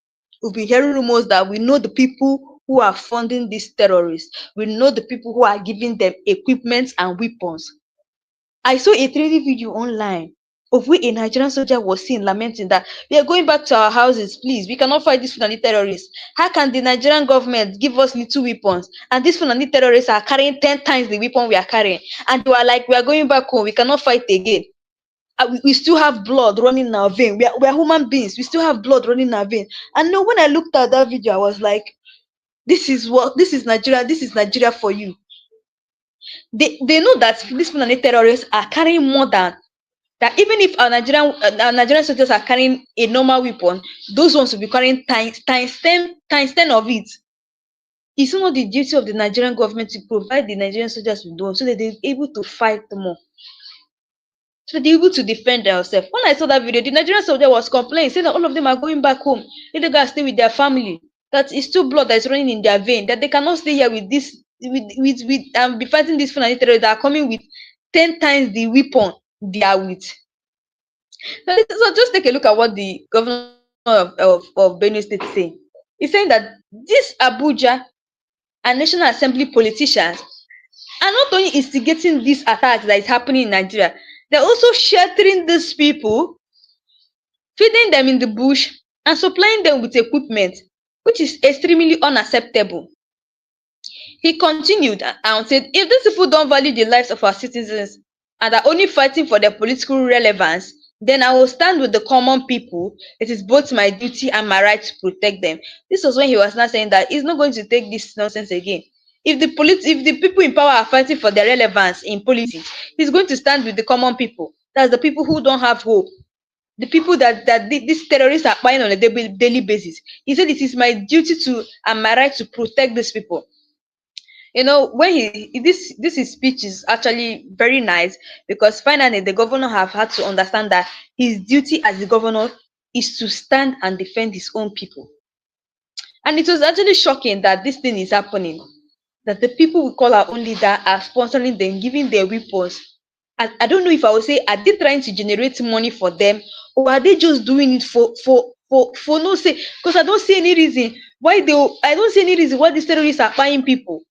We'll be hearing rumors that we know the people who are funding these terrorists. We know the people who are giving them equipment and weapons. I saw a training video online of where a Nigerian soldier was seen lamenting that we are going back to our houses, please. We cannot fight these Fulani terrorists. How can the Nigerian government give us little weapons? And these Fulani terrorists are carrying 10 times the weapon we are carrying. And they are like, we are going back home. We cannot fight again. We still have blood running in our vein. We are human beings. We still have blood running in our vein. And no, when I looked at that video, I was like, this is Nigeria. This is Nigeria for you. They know that these Fulani terrorists are carrying more than that. Even if our Nigerian soldiers are carrying a normal weapon, those ones will be carrying times 10 of it. It's not the duty of the Nigerian government to provide the Nigerian soldiers with those so that they're able to fight more, so they're able to defend themselves. When I saw that video, the Nigerian soldier was complaining, saying that all of them are going back home. They gotta stay with their family. That is still blood that is running in their vein. That they cannot stay here with this, be fighting these Fulani terrorists that are coming with 10 times the weapon they are with. So just take a look at what the governor of Benue State is saying. He's saying that these Abuja and National Assembly politicians are not only instigating these attacks that is happening in Nigeria, they're also sheltering these people, feeding them in the bush, and supplying them with equipment, which is extremely unacceptable. He continued and said, if these people don't value the lives of our citizens and are only fighting for their political relevance, then I will stand with the common people. It is both my duty and my right to protect them. This was when he was not saying that he's not going to take this nonsense again. If the people in power are fighting for their relevance in politics, he's going to stand with the common people. That's the people who don't have hope. The people that these terrorists are buying on a daily basis. He said it is my duty to and my right to protect these people. When his speech is actually very nice, because finally the governor have had to understand that his duty as the governor is to stand and defend his own people. And it was actually shocking that this thing is happening, that the people we call our own leader are sponsoring them, giving their weapons. I don't know if I would say, are they trying to generate money for them, or are they just doing it for no say? Because I don't see any reason why these terrorists are buying people.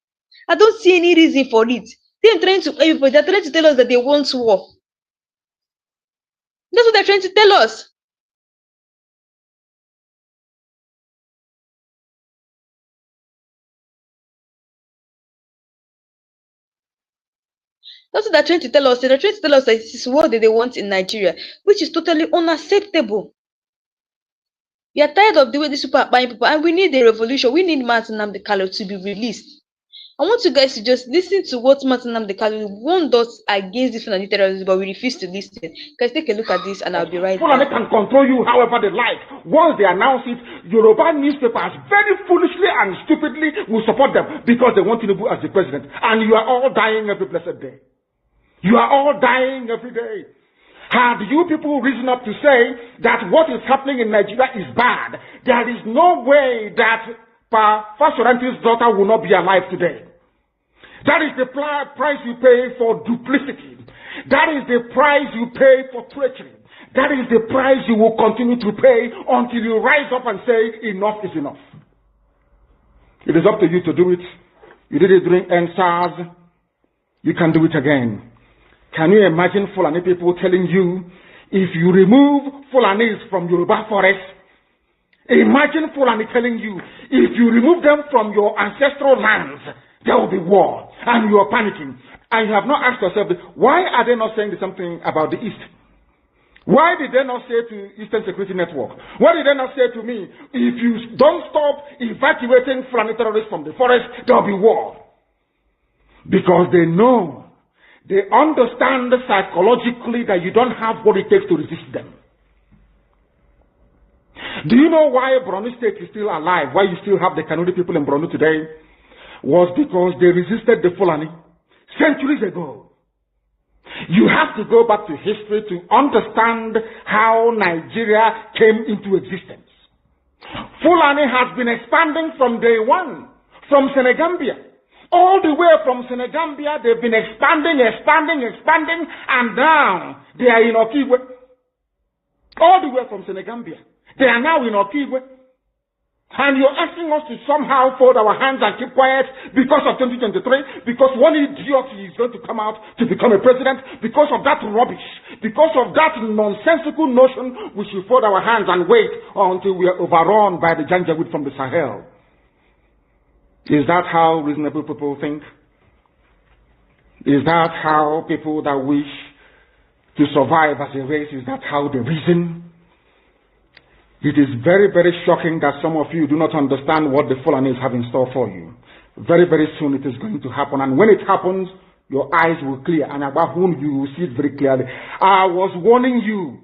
I don't see any reason for it. They're trying to tell us that they want war. That's what they're trying to tell us. That's what they're trying to tell us. They're trying to tell us that this is what they want in Nigeria, which is totally unacceptable. We are tired of the way these people are buying people, and we need a revolution. We need Mazi Nnamdi Kanu to be released. I want you guys to just listen to what Mazi Nnamdi Kanu warned us against this Fulani terrorism, but we refuse to listen. Guys, take a look at this and I'll be right back. Fulani can control you however they like. Once they announce it, Yoruba newspapers very foolishly and stupidly will support them because they want Tinubu as the president. And you are all dying every blessed day. You are all dying every day. Had you people risen up to say that what is happening in Nigeria is bad, there is no way that Fashoranti's daughter will not be alive today. That is the price you pay for duplicity. That is the price you pay for treachery. That is the price you will continue to pay until you rise up and say, enough is enough. It is up to you to do it. You did it during NSAS. You can do it again. Can you imagine Fulani people telling you, if you remove Fulanis from Yoruba forest, imagine Fulani telling you, if you remove them from your ancestral lands, there will be war, and you are panicking. And you have not asked yourself, why are they not saying something about the East? Why did they not say to Eastern Security Network? Why did they not say to me, if you don't stop evacuating Fulani terrorists from the forest, there will be war? Because they know, they understand psychologically that you don't have what it takes to resist them. Do you know why Borno State is still alive? Why you still have the Kanuri people in Borno today? Was because they resisted the Fulani centuries ago. You have to go back to history to understand how Nigeria came into existence. Fulani has been expanding from day one, from Senegambia. All the way from Senegambia, they've been expanding, and now they are in Okigwe. All the way from Senegambia. They are now in Okigwe. And you're asking us to somehow fold our hands and keep quiet because of 2023, because one idiot is going to come out to become a president, because of that rubbish, because of that nonsensical notion, we should fold our hands and wait until we are overrun by the Janjaweed from the Sahel. Is that how reasonable people think? Is that how people that wish to survive as a race, is that how they reason? It is very, very shocking that some of you do not understand what the Fulanis have in store for you. Very, very soon it is going to happen. And when it happens, your eyes will clear. And about whom you will see it very clearly. I was warning you.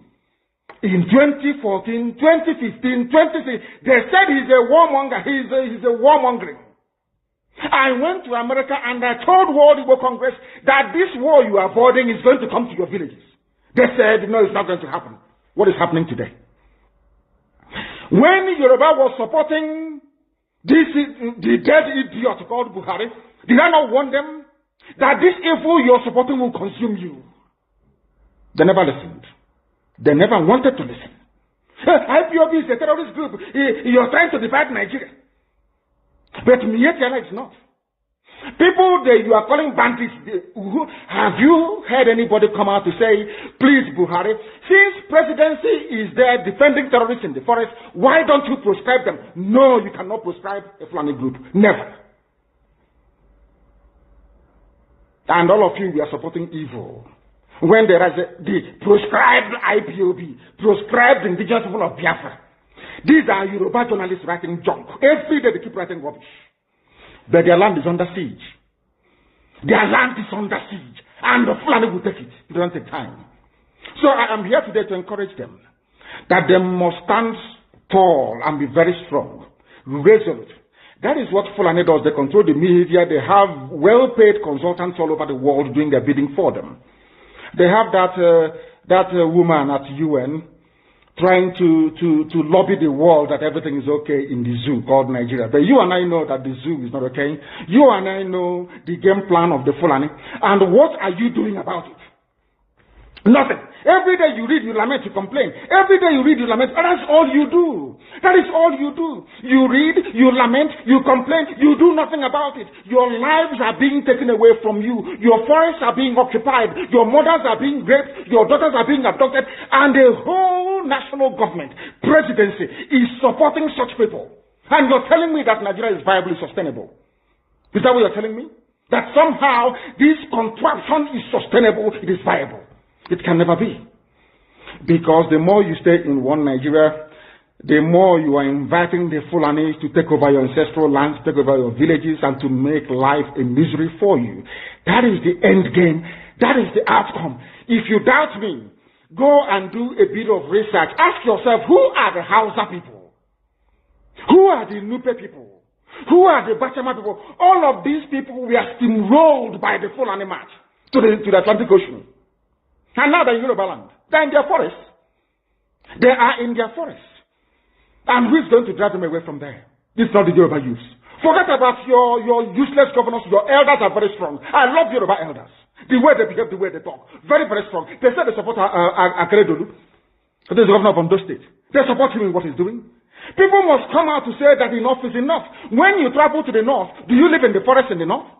In 2014, 2015, 2016, they said he's a warmonger. He's a warmongering. I went to America and I told World Igbo Congress that this war you are avoiding is going to come to your villages. They said, no, it's not going to happen. What is happening today? When Yoruba was supporting the dead idiot called Buhari, did I not warn them that this evil you're supporting will consume you? They never listened. They never wanted to listen. IPOB is a terrorist group. You're trying to divide Nigeria. But Mietiana is not. People that you are calling bandits, have you heard anybody come out to say, please Buhari, since presidency is there defending terrorists in the forest, why don't you proscribe them? No, you cannot proscribe a Fulani group. Never. And all of you, we are supporting evil. When there is the proscribed IPOB, proscribed indigenous people of Biafra. These are Yoruba journalists writing junk. Every day they keep writing rubbish. But their land is under siege. Their land is under siege. And the Fulani will take it. It doesn't take time. So I am here today to encourage them that they must stand tall and be very strong, resolute. That is what Fulani does. They control the media. They have well-paid consultants all over the world doing their bidding for them. They have that woman at UN trying to lobby the world that everything is okay in the zoo called Nigeria. But you and I know that the zoo is not okay. You and I know the game plan of the Fulani. And what are you doing about it? Nothing. Every day you read, you lament, you complain. Every day you read, you lament. And that's all you do. That is all you do. You read, you lament, you complain. You do nothing about it. Your lives are being taken away from you. Your forests are being occupied. Your mothers are being raped. Your daughters are being abducted. And the whole national government, presidency, is supporting such people. And you're telling me that Nigeria is viably sustainable. Is that what you're telling me? That somehow this contraption is sustainable, it is viable. It can never be. Because the more you stay in one Nigeria, the more you are inviting the Fulani to take over your ancestral lands, take over your villages, and to make life a misery for you. That is the end game. That is the outcome. If you doubt me, go and do a bit of research. Ask yourself, who are the Hausa people? Who are the Nupe people? Who are the Bachama people? All of these people were steamrolled by the Fulani march to the Atlantic Ocean. And now they're in Yoruba land. They're in their forest. They are in their forest. And who is going to drive them away from there? It's not the Yoruba youths. Forget about your useless governors. Your elders are very strong. I love Yoruba elders. The way they behave, the way they talk. Very, very strong. They say they support Akeredolu. This is the governor of Ondo State. They support him in what he's doing. People must come out to say that enough is enough. When you travel to the north, do you live in the forest in the north?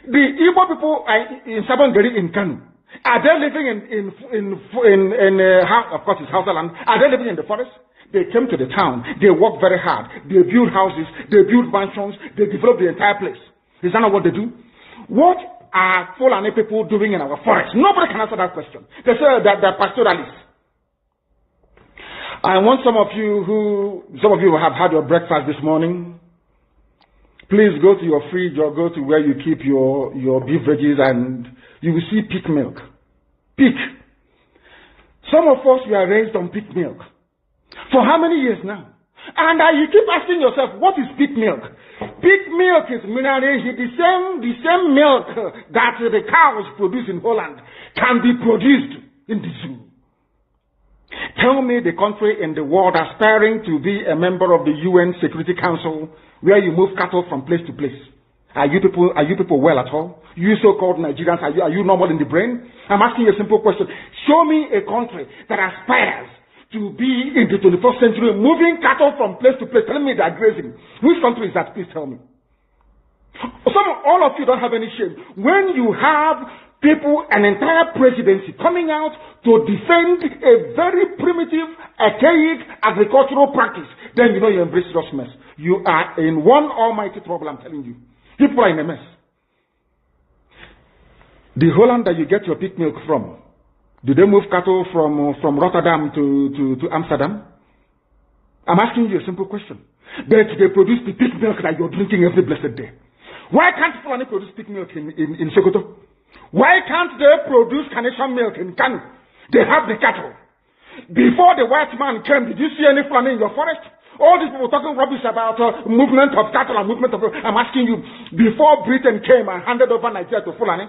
The Igbo people in Sabongeri in Kanu. Are they living of course it's Hausa land, are they living in the forest? They came to the town, they work very hard, they build houses, they build mansions, they develop the entire place. Is that not what they do? What are Fulani people doing in our forest? Nobody can answer that question. They say that they're pastoralists. I want some of you who have had your breakfast this morning, please go to your fridge or go to where you keep your beverages and you will see pig milk. Pig. Some of us were raised on pig milk. For how many years now? And you keep asking yourself, what is pig milk? Pig milk is mineral. The same milk that the cows produce in Holland can be produced in the zoo. Tell me the country in the world aspiring to be a member of the UN Security Council where you move cattle from place to place. Are you people well at all? You so-called Nigerians, are you normal in the brain? I'm asking you a simple question. Show me a country that aspires to be in the 21st century moving cattle from place to place. Tell me they're grazing. Which country is that? Please tell me. All of you don't have any shame. When you have people, an entire presidency coming out to defend a very primitive, archaic agricultural practice, then you know you embrace serious mess. You are in one almighty trouble, I'm telling you. People are in a mess. The Holland that you get your pig milk from, do they move cattle from Rotterdam to Amsterdam? I'm asking you a simple question. But they produce the pig milk that you're drinking every blessed day. Why can't Fulani produce pig milk in Sokoto? Why can't they produce carnation milk in Kanu? They have the cattle. Before the white man came, did you see any Fulani in your forest? All these people talking rubbish about movement of cattle and movement of... I'm asking you, before Britain came and handed over Nigeria to Fulani,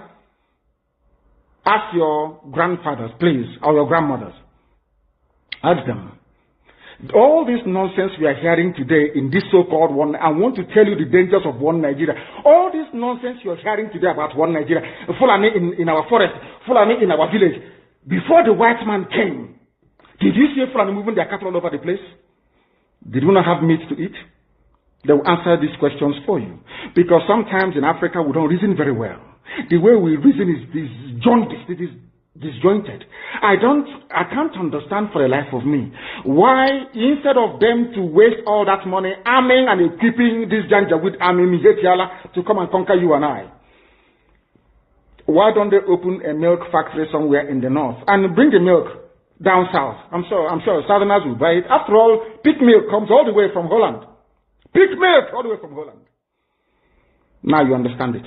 ask your grandfathers, please, or your grandmothers. Ask them. All this nonsense we are hearing today in this so-called one, I want to tell you the dangers of one Nigeria. All this nonsense you're hearing today about one Nigeria, Fulani in our forest, Fulani in our village. Before the white man came, did you see Fulani moving their cattle all over the place? Did we not have meat to eat? They will answer these questions for you. Because sometimes in Africa we don't reason very well. The way we reason is jaundiced, it is disjointed. I can't understand for the life of me why instead of them to waste all that money arming and equipping this Janjaweed army Mijetiala to come and conquer you and I, why don't they open a milk factory somewhere in the north and bring the milk down south? I'm sure Southerners will buy it. After all, pig milk comes all the way from Holland. Pig milk all the way from Holland. Now you understand it.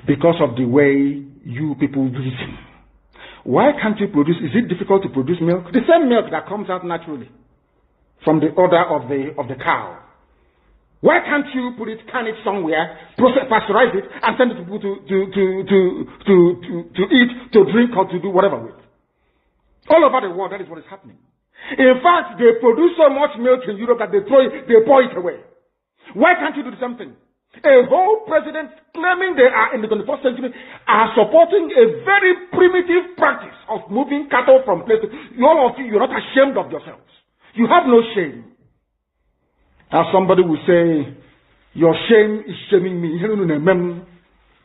Because of the way you people reason. Why can't you produce? Is it difficult to produce milk? The same milk that comes out naturally from the udder of the cow. Why can't you put it, can it somewhere, pasteurize it, and send it to people to eat, to drink, or to do whatever with? All over the world, that is what is happening. In fact, they produce so much milk in Europe that they pour it away. Why can't you do the same thing? A whole president claiming they are in the 21st century are supporting a very primitive practice of moving cattle from place to... All of you, you're not ashamed of yourselves. You have no shame. As somebody will say, your shame is shaming me.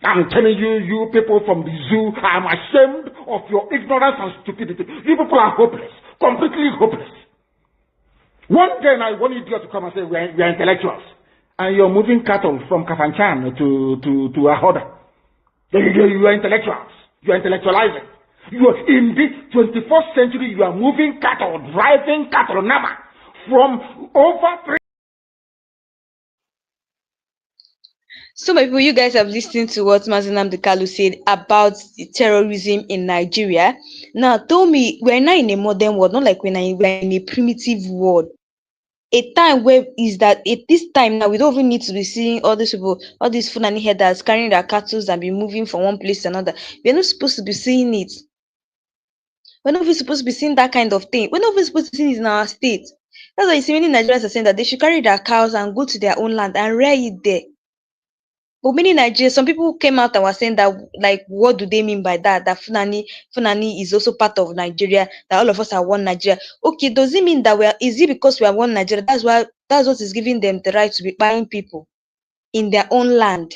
I'm telling you, you people from the zoo, I'm ashamed of your ignorance and stupidity. You people are hopeless, completely hopeless. One day now, one idiot to come and say, we are intellectuals. And you're moving cattle from Kafanchan to Ahoda. You are intellectuals. You are intellectualizing. You are in the 21st century, you are moving cattle, driving cattle, Nama, from over 3. So, my people, you guys have listened to what Mazi Nnamdi Kanu said about the terrorism in Nigeria. Now, tell me, we're not in a modern world, not like we're in a primitive world. A time where is that at this time now we don't even need to be seeing all these people, all these Fulani headers carrying their cattle and be moving from one place to another. We're not supposed to be seeing it. We're not even supposed to be seeing that kind of thing. We're not even supposed to see it in our state. That's why you see many Nigerians are saying that they should carry their cows and go to their own land and rear it there. But many Nigerians, some people came out and were saying that, like, what do they mean by that? That Fulani is also part of Nigeria, that all of us are one Nigeria. Okay, does it mean that is it because we are one Nigeria? That's what is giving them the right to be buying people in their own land,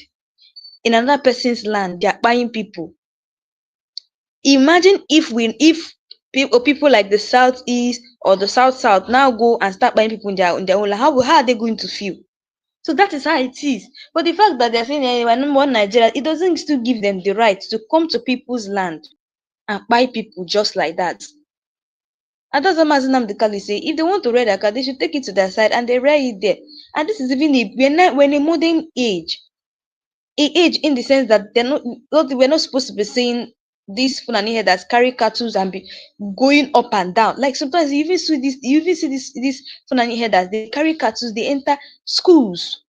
in another person's land. They are buying people. Imagine if people like the Southeast or the South now go and start buying people in their own land. How are they going to feel? So that is how it is. But the fact that they're saying we're number one Nigeria, it doesn't still give them the right to come to people's land and buy people just like that. And that's what Mazi Nnamdi Kanu say. If they want to rear their car, they should take it to their side and they rear it there. And this is even we're in a modern age. An age in the sense that we're not supposed to be seeing these Fulani headers carry cattle and be going up and down. Like sometimes you even see these Fulani headers, they carry cattle, they enter schools.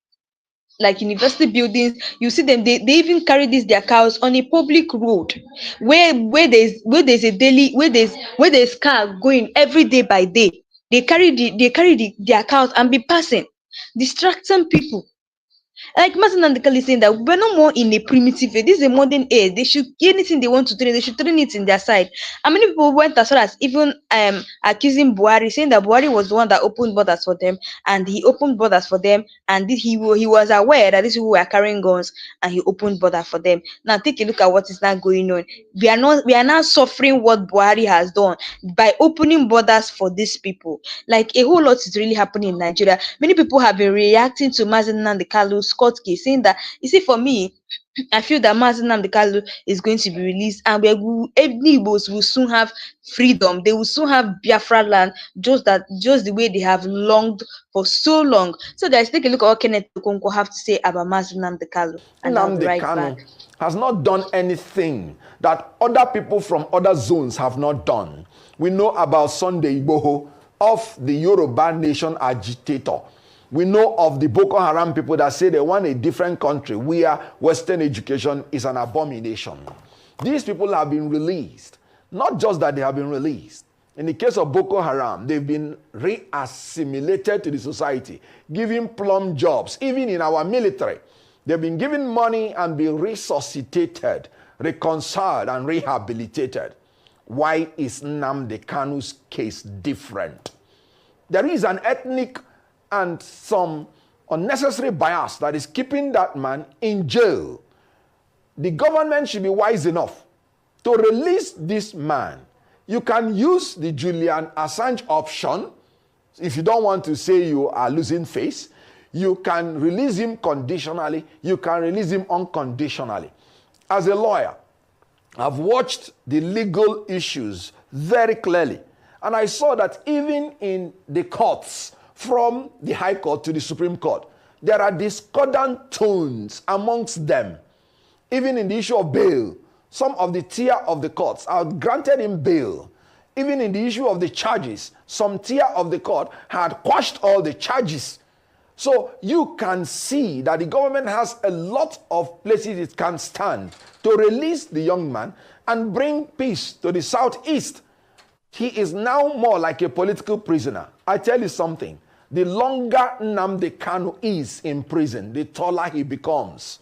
like university buildings. You see them, they even carry their cows on a public road where there's a daily where there's car going every day by day. They carry their cows and be passing, distracting people. Like Mazi Nnamdi Kanu is saying that we're no more in a primitive age. This is a modern age. They should anything they want to train, they should train it in their side. And many people went as far as even accusing Buhari, saying that Buhari was the one that opened borders for them, and he opened borders for them, and he was aware that these people were carrying guns, and he opened border for them. Now take a look at what is now going on. We are now suffering what Buhari has done by opening borders for these people. Like a whole lot is really happening in Nigeria. Many people have been reacting to Mazi Nnamdi Kanu's court case, saying that, you see, for me, I feel that Mazi Nnamdi Kanu is going to be released, and Igbos will soon have freedom. They will soon have Biafra land, just the way they have longed for so long. So guys, take a look at what Kenneth Okonkwo have to say about Mazi Nnamdi Kanu, and I'll be right Kanu back. has not done anything that other people from other zones have not done. We know about Sunday Igboho, of the Yoruba nation agitator. We know of the Boko Haram people that say they want a different country where Western education is an abomination. These people have been released. Not just that they have been released. In the case of Boko Haram, they've been re-assimilated to the society, given plum jobs, even in our military. They've been given money and been resuscitated, reconciled, and rehabilitated. Why is Nnamdi Kanu's case different? There is an ethnic and some unnecessary bias that is keeping that man in jail. The government should be wise enough to release this man. You can use the Julian Assange option. If you don't want to say you are losing face, you can release him conditionally. You can release him unconditionally. As a lawyer, I've watched the legal issues very clearly. And I saw that even in the courts, from the High Court to the Supreme Court, there are discordant tones amongst them. Even in the issue of bail, some of the tier of the courts are granted him bail. Even in the issue of the charges, some tier of the court had quashed all the charges. So you can see that the government has a lot of places it can stand to release the young man and bring peace to the southeast. He is now more like a political prisoner. I tell you something. The longer Nnamdi Kanu is in prison, the taller he becomes,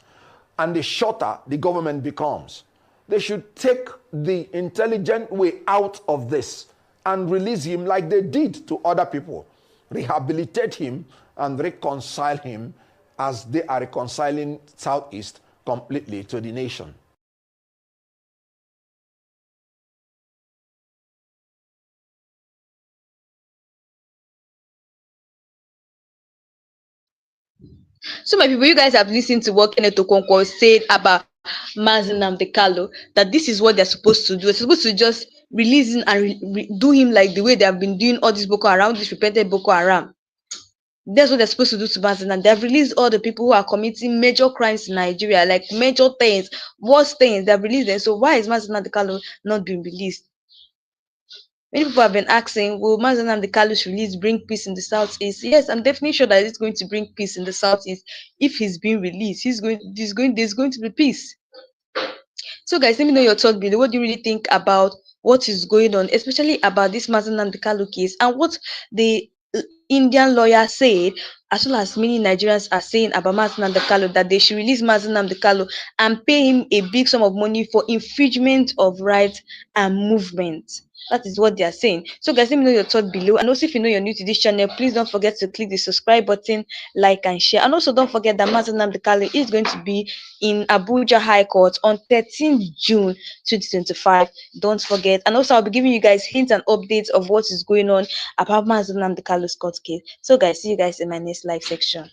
and the shorter the government becomes. They should take the intelligent way out of this and release him like they did to other people. Rehabilitate him and reconcile him as they are reconciling Southeast completely to the nation. So my people, you guys have listened to what Kenneth Okonkwo said about Mazi Nnamdi Kanu, that this is what they're supposed to do. They're supposed to just release him and do him like the way they have been doing all this Boko Haram, this repented Boko Haram. That's what they're supposed to do to Mazi Nnamdi. They've released all the people who are committing major crimes in Nigeria, like major things, worst things. They've released them. So why is Mazi Nnamdi Kanu not being released? Many people have been asking, will Mazi Nnamdi Kanu's release bring peace in the southeast? Yes, I'm definitely sure that it's going to bring peace in the southeast. If he's being released, there's going to be peace. So guys, let me know your thoughts below. What do you really think about what is going on, especially about this Mazi Nnamdi Kanu case, and what the Indian lawyer said, as well as many Nigerians are saying about Mazi Nnamdi Kanu, that they should release Mazi Nnamdi Kanu and pay him a big sum of money for infringement of rights and movement. That is what they are saying. So guys, let me know your thoughts below. And also, if you know you're new to this channel, please don't forget to click the subscribe button, like and share. And also don't forget that Mazi Nnamdi Kanu is going to be in Abuja High Court on 13th June 2025. Don't forget. And also, I'll be giving you guys hints and updates of what is going on about Mazi Nnamdi Kanu's court case. So guys, see you guys in my next live section.